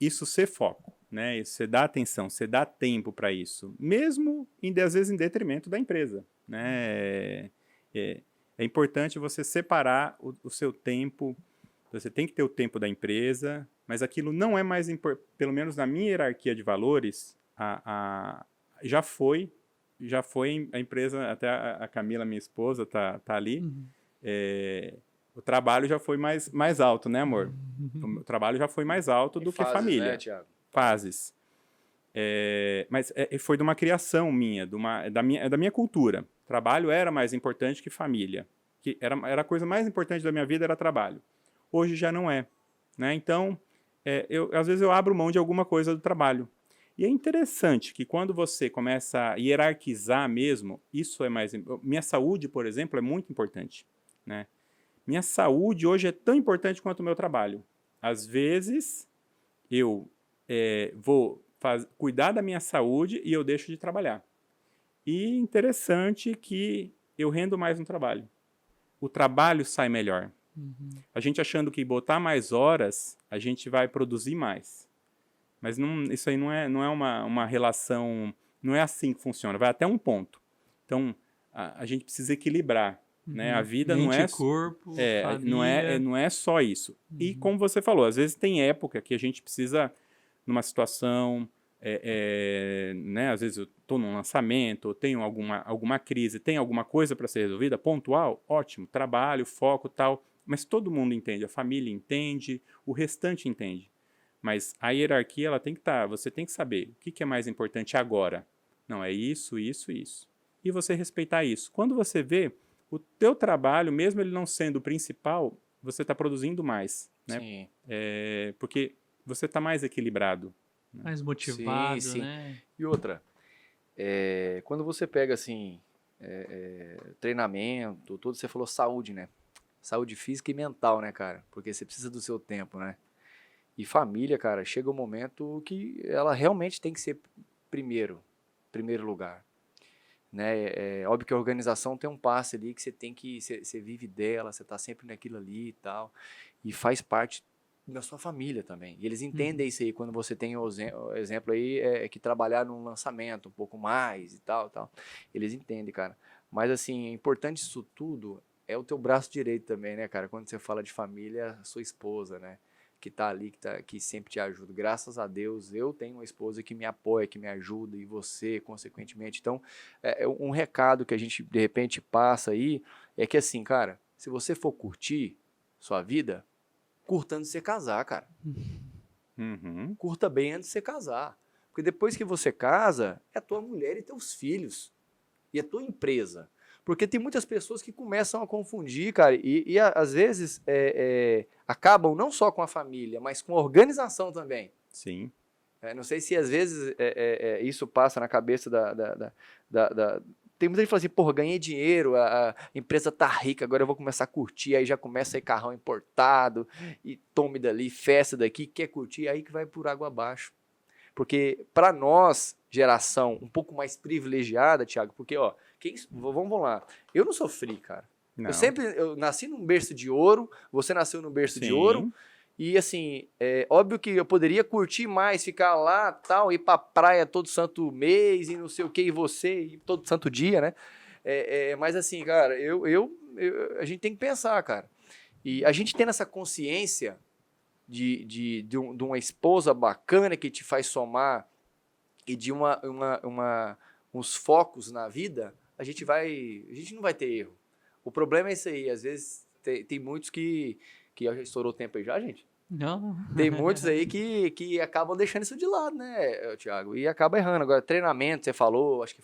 isso ser foco, né? Você dá atenção, você dá tempo para isso, mesmo às vezes em detrimento da empresa, né? É importante você separar o seu tempo. Você tem que ter o tempo da empresa, mas aquilo não é mais importante, pelo menos na minha hierarquia de valores, já foi a empresa, até a Camila, minha esposa, tá ali. O trabalho já foi mais alto, né, amor? O trabalho já foi mais alto do que família. Né, Thiago? Fases. Mas foi de uma criação minha, da minha cultura. Trabalho era mais importante que família. Que era a coisa mais importante da minha vida, era trabalho. Hoje já não é, né? Então, às vezes eu abro mão de alguma coisa do trabalho. E é interessante que quando você começa a hierarquizar mesmo, isso é mais... Minha saúde, por exemplo, é muito importante, né? Minha saúde hoje é tão importante quanto o meu trabalho. Às vezes, eu vou cuidar da minha saúde e eu deixo de trabalhar. E interessante que eu rendo mais no trabalho. O trabalho sai melhor. A gente achando que botar mais horas, a gente vai produzir mais. Mas isso aí não é uma relação, não é assim que funciona, vai até um ponto. Então, a gente precisa equilibrar. Né? A vida Mente, não é corpo, família. não é só isso. E como você falou, às vezes tem época que a gente precisa, numa situação, né? Às vezes eu estou num lançamento, ou tenho alguma crise, tem alguma coisa para ser resolvida, pontual, ótimo, trabalho, foco, tal. Mas todo mundo entende, a família entende, o restante entende. Mas a hierarquia, ela tem que estar, você tem que saber o que é mais importante agora. Não, é isso, isso, isso. E você respeitar isso. Quando você vê, o teu trabalho, mesmo ele não sendo o principal, você está produzindo mais, né? Sim. Porque você está mais equilibrado. Né? Mais motivado, sim. né? E outra, quando você pega, assim, treinamento, tudo, você falou saúde, né? Saúde física e mental, né, cara? Porque você precisa do seu tempo, né? E família, cara, chega um momento que ela realmente tem que ser primeiro lugar. né? É óbvio que a organização tem um passe ali que você tem que, você vive dela, você tá sempre naquilo ali e tal, e faz parte da sua família também. E eles entendem isso aí quando você tem o exemplo aí que trabalhar num lançamento um pouco mais e tal, tal. Eles entendem, cara. Mas assim, é importante isso tudo é o teu braço direito também, né, cara? Quando você fala de família, a sua esposa, né? Que tá ali, que sempre te ajuda. Graças a Deus, eu tenho uma esposa que me apoia, que me ajuda, e você, consequentemente. Então, um recado que a gente, de repente, passa aí, é que assim, cara, se você for curtir sua vida, curta antes de você casar, cara. Uhum. Curta bem antes de você casar. Porque depois que você casa, é a tua mulher e teus filhos. E a tua empresa. Porque tem muitas pessoas que começam a confundir, cara, e às vezes acabam não só com a família, mas com a organização também. Sim. Não sei se às vezes isso passa na cabeça Tem muita gente que fala assim, porra, ganhei dinheiro, a empresa tá rica, agora eu vou começar a curtir, aí já começa a ir carrão importado, e tome dali, festa daqui, quer curtir, aí que vai por água abaixo. Porque para nós, geração um pouco mais privilegiada, Thiago, porque, ó, vamos lá, eu não sofri, cara. Não. Eu nasci num berço de ouro, você nasceu num berço de Sim. ouro, e assim, óbvio que eu poderia curtir mais, ficar lá, tal, ir pra praia todo santo mês, e não sei o que, e você, ir todo santo dia, né? Mas assim, cara, a gente tem que pensar, cara. E a gente tendo essa consciência de uma esposa bacana que te faz somar e de uns focos na vida, a gente não vai ter erro. O problema é isso aí, às vezes tem muitos que já estourou o tempo aí já, gente? Não. Tem muitos aí que acabam deixando isso de lado, né, Thiago? E acaba errando. Agora, treinamento, você falou, acho que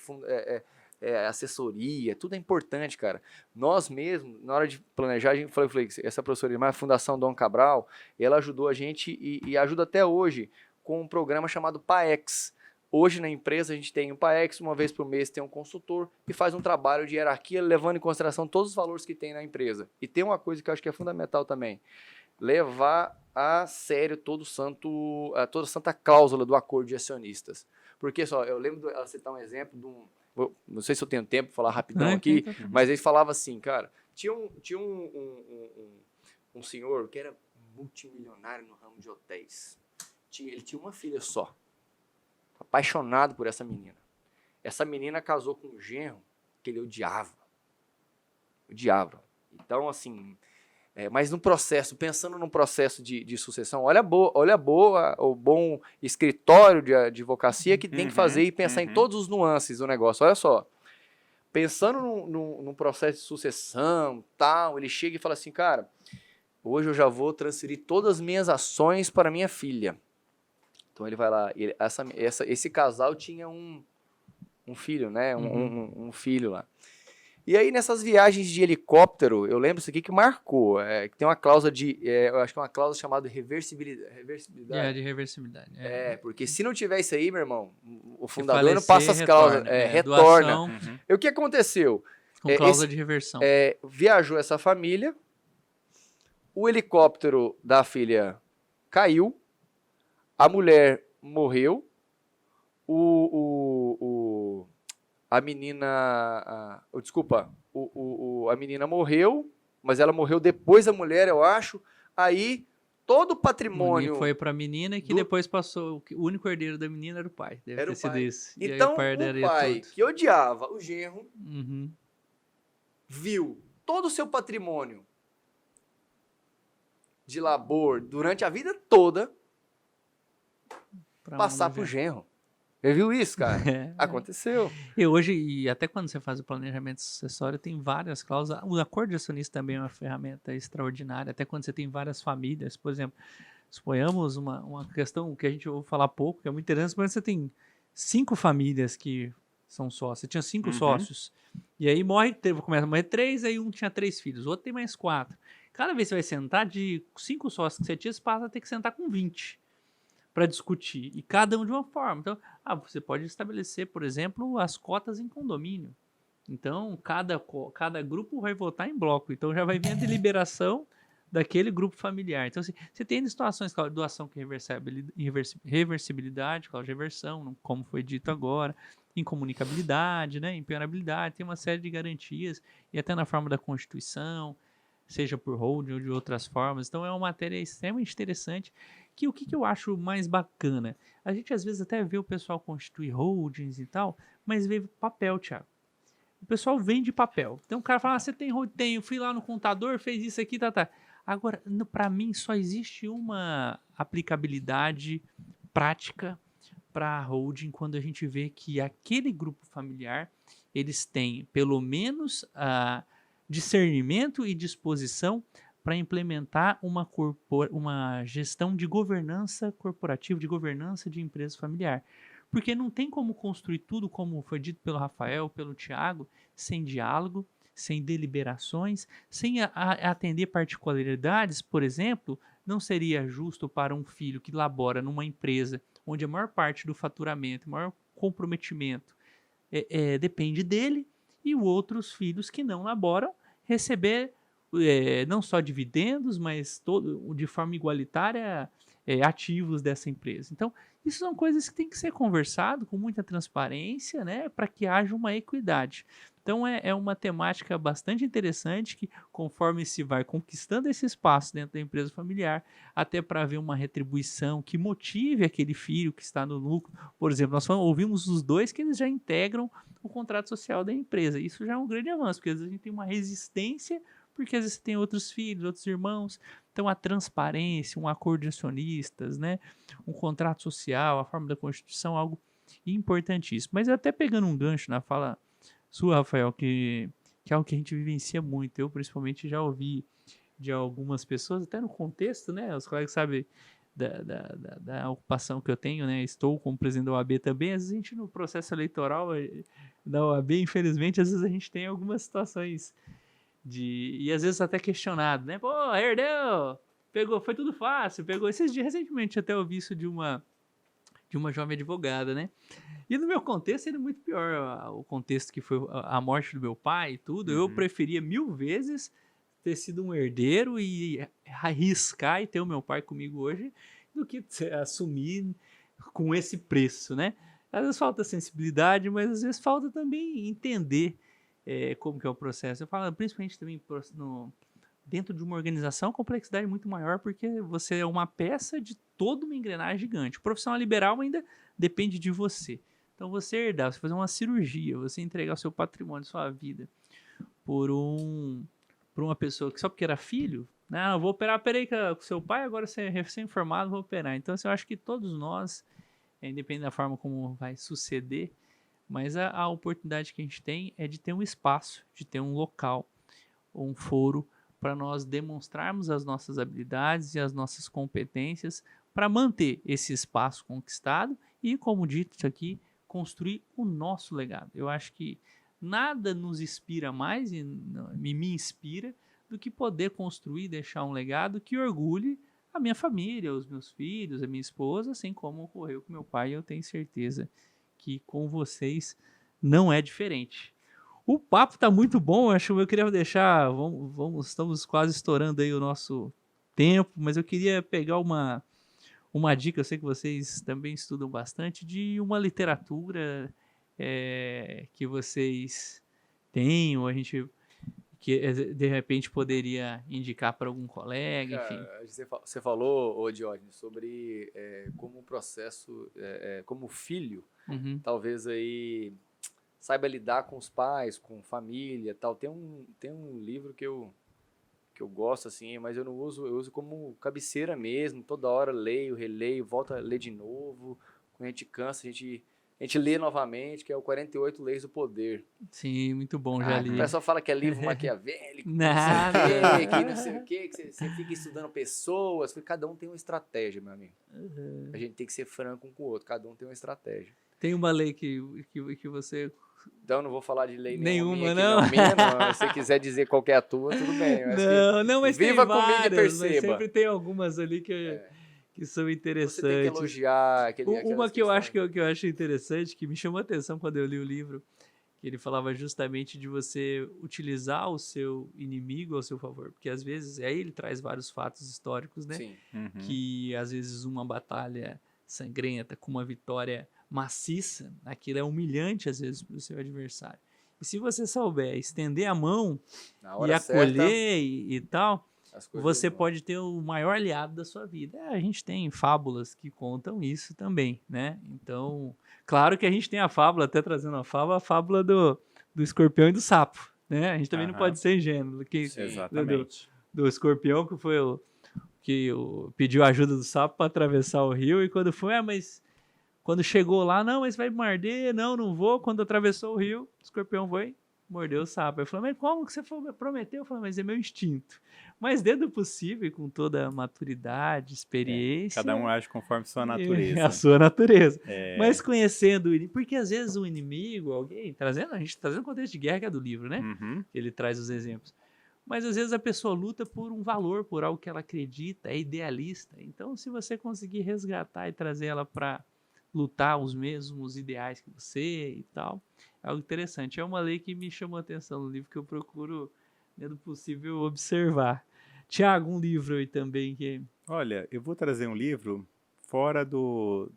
assessoria, tudo é importante, cara. Nós mesmos, na hora de planejar, a gente falei essa professora Irmã, a Fundação Dom Cabral, ela ajudou a gente e ajuda até hoje com um programa chamado PAEX. Hoje na empresa a gente tem um PAEX, uma vez por mês tem um consultor que faz um trabalho de hierarquia, levando em consideração todos os valores que tem na empresa. E tem uma coisa que eu acho que é fundamental também, levar a sério toda santa cláusula do acordo de acionistas. Porque só, eu lembro de citar um exemplo de um, não sei se eu tenho tempo para falar rapidão aqui, mas ele falava assim, cara, tinha um senhor que era multimilionário no ramo de hotéis. Ele tinha uma filha só, apaixonado por essa menina. Essa menina casou com um genro que ele odiava. Então, assim, mas no processo, pensando num processo de sucessão, olha o bom escritório de advocacia que tem que fazer e pensar em todos os nuances do negócio. Olha só, pensando num processo de sucessão, tal, ele chega e fala assim, cara, hoje eu já vou transferir todas as minhas ações para minha filha. Então ele vai lá, esse casal tinha um filho, né? Um filho lá. E aí nessas viagens de helicóptero, eu lembro isso aqui que marcou, que tem uma cláusula eu acho que é uma cláusula chamada reversibilidade. De reversibilidade. Porque se não tiver isso aí, meu irmão, o fundador falecer, não passa as cláusulas, retorna. Doação, E o que aconteceu? com cláusula de reversão. Viajou essa família, o helicóptero da filha caiu, a mulher morreu, a menina... a menina morreu, mas ela morreu depois da mulher, eu acho. Aí, todo o patrimônio... Foi pra menina que depois passou... O único herdeiro da menina era o pai. Deve ter sido isso. Então, o pai que odiava o genro, viu todo o seu patrimônio de labor durante a vida toda passar pro genro. Você viu isso, cara? Aconteceu. E hoje, e até quando você faz o planejamento sucessório, tem várias cláusulas. O acordo de acionista também é uma ferramenta extraordinária. Até quando você tem várias famílias, por exemplo, suponhamos uma questão que a gente ouve falar pouco, que é muito interessante, mas você tem 5 famílias que são sócios. Você tinha 5 sócios. E aí começa a morrer 3, aí um tinha 3 filhos, o outro tem mais 4. Cada vez que você vai sentar, de 5 sócios que você tinha, você passa a ter que sentar com 20. Para discutir, e cada um de uma forma. Então, você pode estabelecer, por exemplo, as cotas em condomínio. Então, cada grupo vai votar em bloco. Então, já vai vir a deliberação daquele grupo familiar. Então, você tem situações, doação com reversibilidade, cláusula de reversão, como foi dito agora. incomunicabilidade, né, impenhorabilidade, tem uma série de garantias, e até na forma da Constituição, seja por holding ou de outras formas. Então é uma matéria extremamente interessante, que o que eu acho mais bacana? A gente às vezes até vê o pessoal constituir holdings e tal, mas vê papel, Thiago. O pessoal vende papel. Então o cara fala, você tem holding? Tenho, fui lá no contador, fez isso aqui, tá. Agora, para mim, só existe uma aplicabilidade prática para holding quando a gente vê que aquele grupo familiar, eles têm pelo menos discernimento e disposição para implementar uma gestão de governança corporativa, de governança de empresa familiar. Porque não tem como construir tudo, como foi dito pelo Rafael, pelo Thiago, sem diálogo, sem deliberações, sem atender particularidades. Por exemplo, não seria justo para um filho que labora numa empresa onde a maior parte do faturamento, o maior comprometimento depende dele, e outros filhos que não laboram receber não só dividendos, mas de forma igualitária ativos dessa empresa. Então, isso são coisas que tem que ser conversado com muita transparência, né, para que haja uma equidade. Então, é uma temática bastante interessante que, conforme se vai conquistando esse espaço dentro da empresa familiar, até para ver uma retribuição que motive aquele filho que está no lucro. Por exemplo, nós ouvimos os dois que eles já integram o contrato social da empresa. Isso já é um grande avanço, porque às vezes a gente tem uma resistência, porque às vezes você tem outros filhos, outros irmãos. Então, a transparência, um acordo de acionistas, né, um contrato social, a forma da Constituição, algo importantíssimo. Mas até pegando um gancho na fala sua, Rafael, que é algo que a gente vivencia muito. Eu, principalmente, já ouvi de algumas pessoas, até no contexto, né, os colegas sabem da ocupação que eu tenho, né, estou como presidente da OAB também. Às vezes a gente, no processo eleitoral da OAB, infelizmente, às vezes a gente tem algumas situações e às vezes até questionado, né? Pô, herdeu, pegou, foi tudo fácil, pegou. Esses dias, recentemente, até ouvi isso de uma jovem advogada, né? E no meu contexto, era muito pior. O contexto que foi a morte do meu pai e tudo, eu preferia 1000 vezes ter sido um herdeiro e arriscar e ter o meu pai comigo hoje, do que assumir com esse preço, né? Às vezes falta sensibilidade, mas às vezes falta também entender como que é o processo. Eu falo principalmente também dentro de uma organização, a complexidade é muito maior, porque você é uma peça de toda uma engrenagem gigante. O profissional liberal ainda depende de você. Então, você herdar, você fazer uma cirurgia, você entregar o seu patrimônio, sua vida, por uma pessoa que só porque era filho, não, vou operar, operei com o seu pai, agora você é recém-formado, vou operar. Então, assim, eu acho que todos nós, independente da forma como vai suceder, mas a oportunidade que a gente tem é de ter um espaço, de ter um local, um foro, para nós demonstrarmos as nossas habilidades e as nossas competências para manter esse espaço conquistado e, como dito aqui, construir o nosso legado. Eu acho que nada nos inspira mais e me inspira do que poder construir e deixar um legado que orgulhe a minha família, os meus filhos, a minha esposa, assim como ocorreu com meu pai. Eu tenho certeza que com vocês não é diferente. O papo tá muito bom, eu queria deixar, estamos quase estourando aí o nosso tempo, mas eu queria pegar uma dica, eu sei que vocês também estudam bastante, de uma literatura que vocês tenham, que de repente poderia indicar para algum colega, enfim. Você falou, Diógenes, sobre como o processo, como o filho, talvez aí saiba lidar com os pais, com família, tal. Tem um livro que eu gosto, assim, mas eu uso como cabeceira mesmo, toda hora leio, releio, volto a ler de novo. Quando a gente cansa, a gente lê novamente, que é o 48 Leis do Poder. Sim, muito bom, já li. O pessoal fala que é livro maquiavélico, Nada. não sei o quê, que você fica estudando pessoas, cada um tem uma estratégia, meu amigo. A gente tem que ser franco um com o outro, cada um tem uma estratégia. Tem uma lei que você... Então, não vou falar de lei nenhuma, não. Se você quiser dizer qual é a tua, tudo bem. Mas viva tem comigo várias, e perceba. Mas sempre tem algumas ali que são interessantes. Você tem que elogiar. Uma que eu acho interessante, que me chamou a atenção quando eu li o livro, que ele falava justamente de você utilizar o seu inimigo ao seu favor, porque às vezes, aí ele traz vários fatos históricos, né? Sim. Que às vezes uma batalha sangrenta com uma vitória maciça, aquilo é humilhante às vezes para o seu adversário. E se você souber estender a mão e acolher e tal, você pode ter o maior aliado da sua vida. A gente tem fábulas que contam isso também, né? Então, claro que a gente tem a fábula, até trazendo a fábula do escorpião e do sapo, né? A gente também não pode ser ingênuo. Exatamente. Do escorpião, que foi pediu ajuda do sapo para atravessar o rio, e quando foi, mas quando chegou lá, não, mas vai me morder, não vou. Quando atravessou o rio, o escorpião foi, mordeu o sapo. Eu falei, mas como que você prometeu? Eu falei, mas é meu instinto. Mas dentro do possível, com toda a maturidade, experiência... Cada um age conforme sua natureza. A sua natureza. Mas conhecendo, porque às vezes o inimigo, alguém, a gente trazendo o contexto de guerra, que é do livro, né? Uhum. Ele traz os exemplos. Mas às vezes a pessoa luta por um valor, por algo que ela acredita, é idealista. Então, se você conseguir resgatar e trazer ela para lutar os mesmos ideais que você e tal, é algo interessante. É uma lei que me chamou a atenção no livro, que eu procuro, dentro do possível, observar. Tiago, um livro aí também que... Olha, eu vou trazer um livro fora do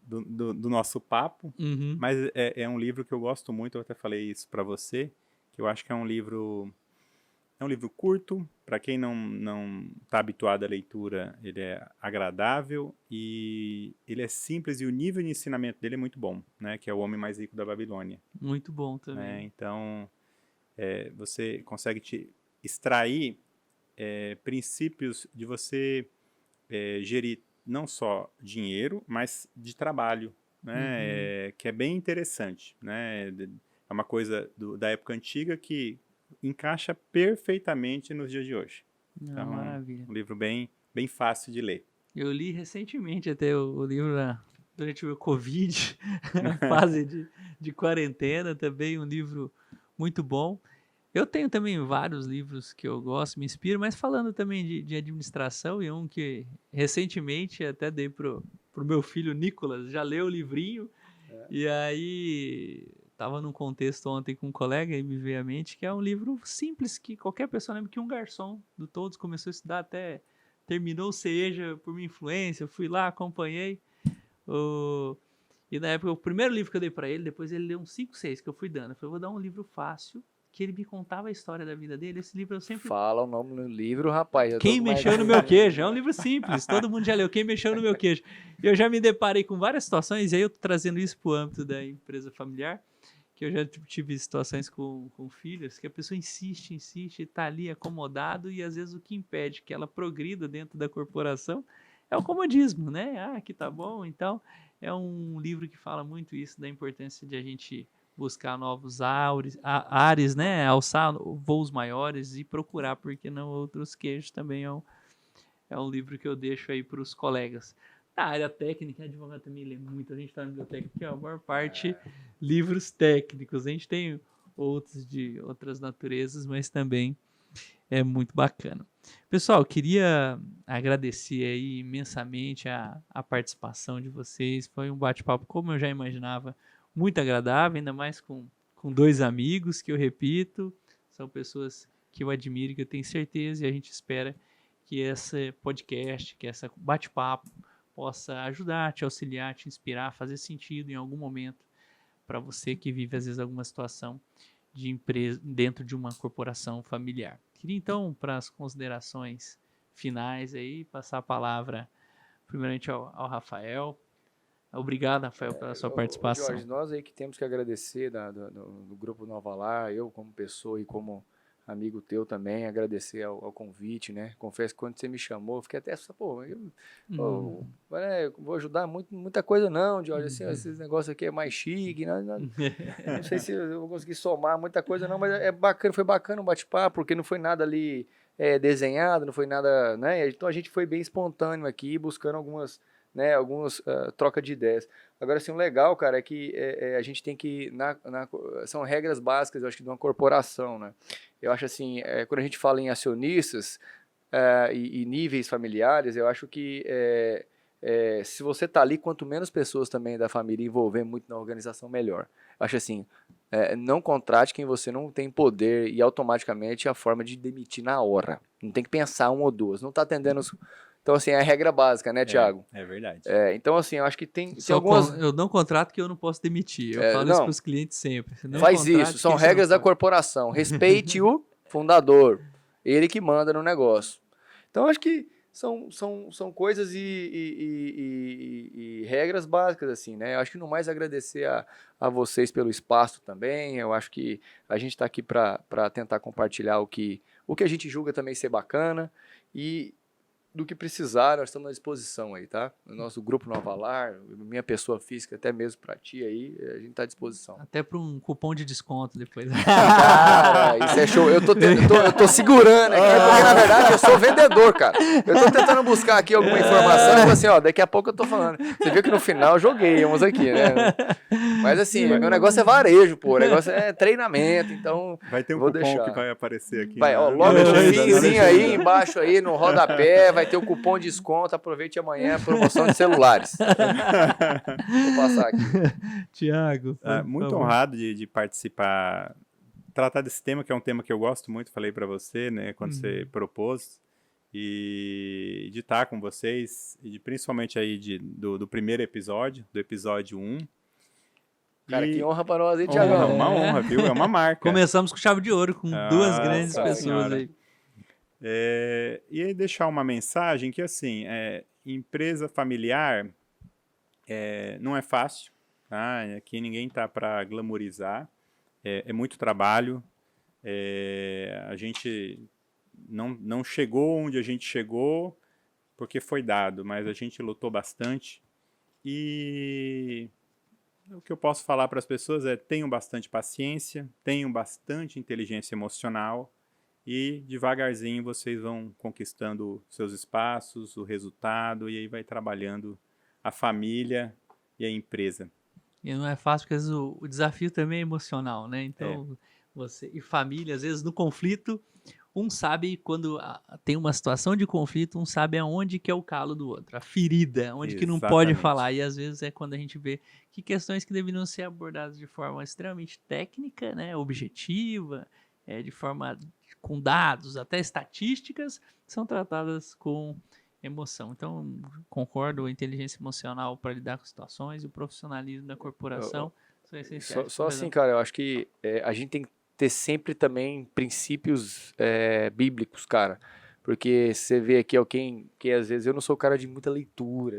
nosso papo, mas é um livro que eu gosto muito, eu até falei isso para você, que eu acho que é um livro curto, para quem não está habituado à leitura, ele é agradável e ele é simples e o nível de ensinamento dele é muito bom, né? Que é O Homem Mais Rico da Babilônia. Muito bom também. Então, você consegue te extrair princípios de você gerir não só dinheiro, mas de trabalho, né? Que é bem interessante, né? É uma coisa da época antiga que encaixa perfeitamente nos dias de hoje. Então, maravilha. Um livro bem fácil de ler. Eu li recentemente até o livro durante o Covid, a fase de quarentena, também um livro muito bom. Eu tenho também vários livros que eu gosto, me inspiro, mas falando também de administração, e um que recentemente até dei pro meu filho Nicolas, já leu o livrinho, e aí estava num contexto ontem com um colega e me veio à mente que é um livro simples, que qualquer pessoa lembra, que um garçom do Todos começou a estudar, até terminou o CEJA por minha influência, eu fui lá, acompanhei, e na época o primeiro livro que eu dei para ele, depois ele leu uns 5, 6 que eu fui dando, eu falei, vou dar um livro fácil, que ele me contava a história da vida dele. Esse livro eu sempre... Fala o nome do livro, rapaz. Quem Mexeu no Meu Queijo. É um livro simples, todo mundo já leu. Quem Mexeu no Meu Queijo. Eu já me deparei com várias situações, e aí eu tô trazendo isso pro âmbito da empresa familiar, que eu já tive situações com filhos, que a pessoa insiste, tá ali acomodado, e às vezes o que impede que ela progrida dentro da corporação é o comodismo, né? Aqui tá bom, então é um livro que fala muito isso, da importância de a gente buscar novos ares, né? Alçar voos maiores e procurar, porque não, outros queijos também é um livro que eu deixo aí para os colegas. Na área técnica, a advogado também lê muito, a gente está na biblioteca, porque a maior parte livros técnicos, a gente tem outros de outras naturezas, mas também é muito bacana. Pessoal, queria agradecer aí imensamente a participação de vocês, foi um bate-papo, como eu já imaginava, muito agradável, ainda mais com 2 amigos, que eu repito, são pessoas que eu admiro, que eu tenho certeza, e a gente espera que esse podcast, que esse bate-papo possa ajudar, te auxiliar, te inspirar, fazer sentido em algum momento para você que vive, às vezes, alguma situação de empresa dentro de uma corporação familiar. Queria, então, para as considerações finais aí, passar a palavra primeiramente ao Rafael. Obrigado, Rafael, pela sua participação. Jorge, nós aí que temos que agradecer do Grupo Nova Lar, eu como pessoa e como amigo teu também, agradecer ao convite, né? Confesso que quando você me chamou, eu fiquei até, vou ajudar muita coisa não, Jorge, assim, esses negócios aqui é mais chique, não sei se eu vou conseguir somar muita coisa não, mas foi bacana o bate-papo, porque não foi nada ali desenhado, não foi nada, né? Então a gente foi bem espontâneo aqui, buscando algumas troca de ideias. Agora, assim, o legal, cara, é que a gente tem que... são regras básicas, eu acho que de uma corporação, né? Eu acho assim, quando a gente fala em acionistas e níveis familiares, eu acho que se você tá ali, quanto menos pessoas também da família envolver muito na organização, melhor. Eu acho assim, não contrate quem você não tem poder e automaticamente a forma de demitir na hora. Não tem que pensar 1 ou 2. Não tá atendendo Então, assim, é a regra básica, né, Thiago? É verdade. Então, assim, eu acho que tem algumas... Eu não contrato que eu não posso demitir. Eu falo isso para os clientes sempre. Não faz isso, são regras da corporação. Respeite o fundador, ele que manda no negócio. Então, acho que são coisas e regras básicas, assim, né? Eu acho que no mais agradecer a vocês pelo espaço também. Eu acho que a gente está aqui para tentar compartilhar o que a gente julga também ser bacana e do que precisar, nós estamos à disposição aí, tá? O nosso grupo Nova Lar, minha pessoa física, até mesmo para ti aí, a gente está à disposição. Até para um cupom de desconto depois. Cara, isso é show. Eu tô segurando aqui, porque na verdade eu sou vendedor, cara. Eu tô tentando buscar aqui alguma informação, assim, ó, daqui a pouco eu tô falando. Você viu que no final eu joguei uns aqui, né? Mas assim, meu negócio é varejo, pô, o negócio é treinamento, então... Vai ter um cupom que vai aparecer aqui. Vai, ó, logo no finzinho aí, embaixo aí, no rodapé, vai ter o cupom de desconto, aproveite amanhã, promoção de celulares. Vou passar aqui. Tiago. Muito honrado de participar, tratar desse tema, que é um tema que eu gosto muito, falei para você, né, quando você propôs, e de estar com vocês, e principalmente aí do primeiro episódio, do episódio 1. Cara, que honra para nós, hein, Tiago? É uma honra, viu? É uma marca. Começamos com chave de ouro, com duas grandes pessoas aí. E aí deixar uma mensagem que, assim, empresa familiar não é fácil, tá? Aqui ninguém tá para glamourizar, é muito trabalho, a gente não chegou onde a gente chegou porque foi dado, mas a gente lutou bastante e o que eu posso falar para as pessoas é: tenham bastante paciência, tenham bastante inteligência emocional, e devagarzinho vocês vão conquistando seus espaços, o resultado, e aí vai trabalhando a família e a empresa. E não é fácil, porque às vezes o desafio também é emocional, né? Então, você e família, às vezes no conflito, um sabe quando tem uma situação de conflito, um sabe aonde que é o calo do outro, a ferida, onde que não pode falar. E às vezes é quando a gente vê que questões que deveriam ser abordadas de forma extremamente técnica, né, objetiva, de forma com dados, até estatísticas, são tratadas com emoção. Então, concordo, a inteligência emocional para lidar com situações e o profissionalismo da corporação são essenciais. Só assim, cara, eu acho que a gente tem que ter sempre também princípios bíblicos, cara. Porque você vê aqui alguém que às vezes eu não sou cara de muita leitura,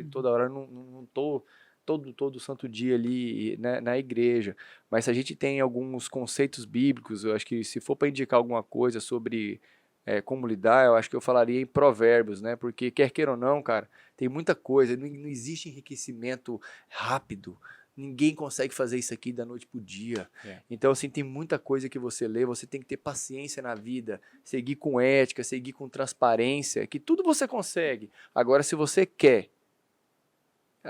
toda hora eu não tô todo santo dia ali, né, na igreja, mas se a gente tem alguns conceitos bíblicos, eu acho que se for para indicar alguma coisa sobre como lidar, eu acho que eu falaria em Provérbios, né? Porque quer queira ou não, cara, tem muita coisa, não existe enriquecimento rápido. Ninguém consegue fazer isso aqui da noite pro dia. Então, assim, tem muita coisa que você lê, você tem que ter paciência na vida, seguir com ética, seguir com transparência, que tudo você consegue. Agora, se você quer,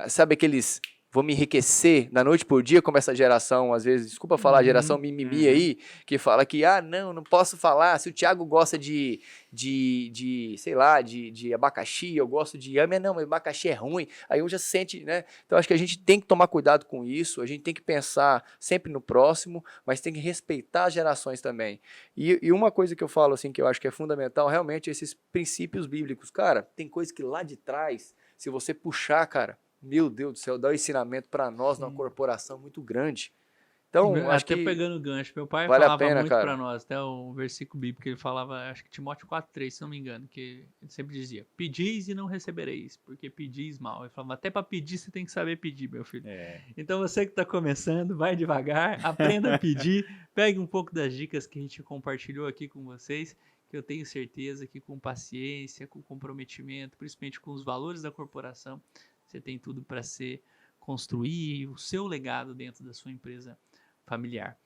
sabe aqueles... Vou me enriquecer da noite por dia, como essa geração, às vezes, desculpa falar, geração mimimi aí, que fala que, não posso falar, se o Thiago gosta de sei lá, de abacaxi, eu gosto de não, abacaxi é ruim, aí um já se sente, né? Então, acho que a gente tem que tomar cuidado com isso, a gente tem que pensar sempre no próximo, mas tem que respeitar as gerações também. E uma coisa que eu falo, assim, que eu acho que é fundamental, realmente, esses princípios bíblicos. Cara, tem coisa que lá de trás, se você puxar, cara, meu Deus do céu, dá um ensinamento para nós numa corporação muito grande. Então, acho que pegando o gancho, meu pai vale falava a pena, muito cara. para nós, até um versículo bíblico que ele falava, acho que Timóteo 4:3, se não me engano, que ele sempre dizia: pedis e não recebereis, porque pedis mal. Ele falava: até para pedir você tem que saber pedir, meu filho. Então você que está começando, vai devagar, aprenda a pedir, pegue um pouco das dicas que a gente compartilhou aqui com vocês, que eu tenho certeza que com paciência, com comprometimento, principalmente com os valores da corporação, você tem tudo para construir o seu legado dentro da sua empresa familiar.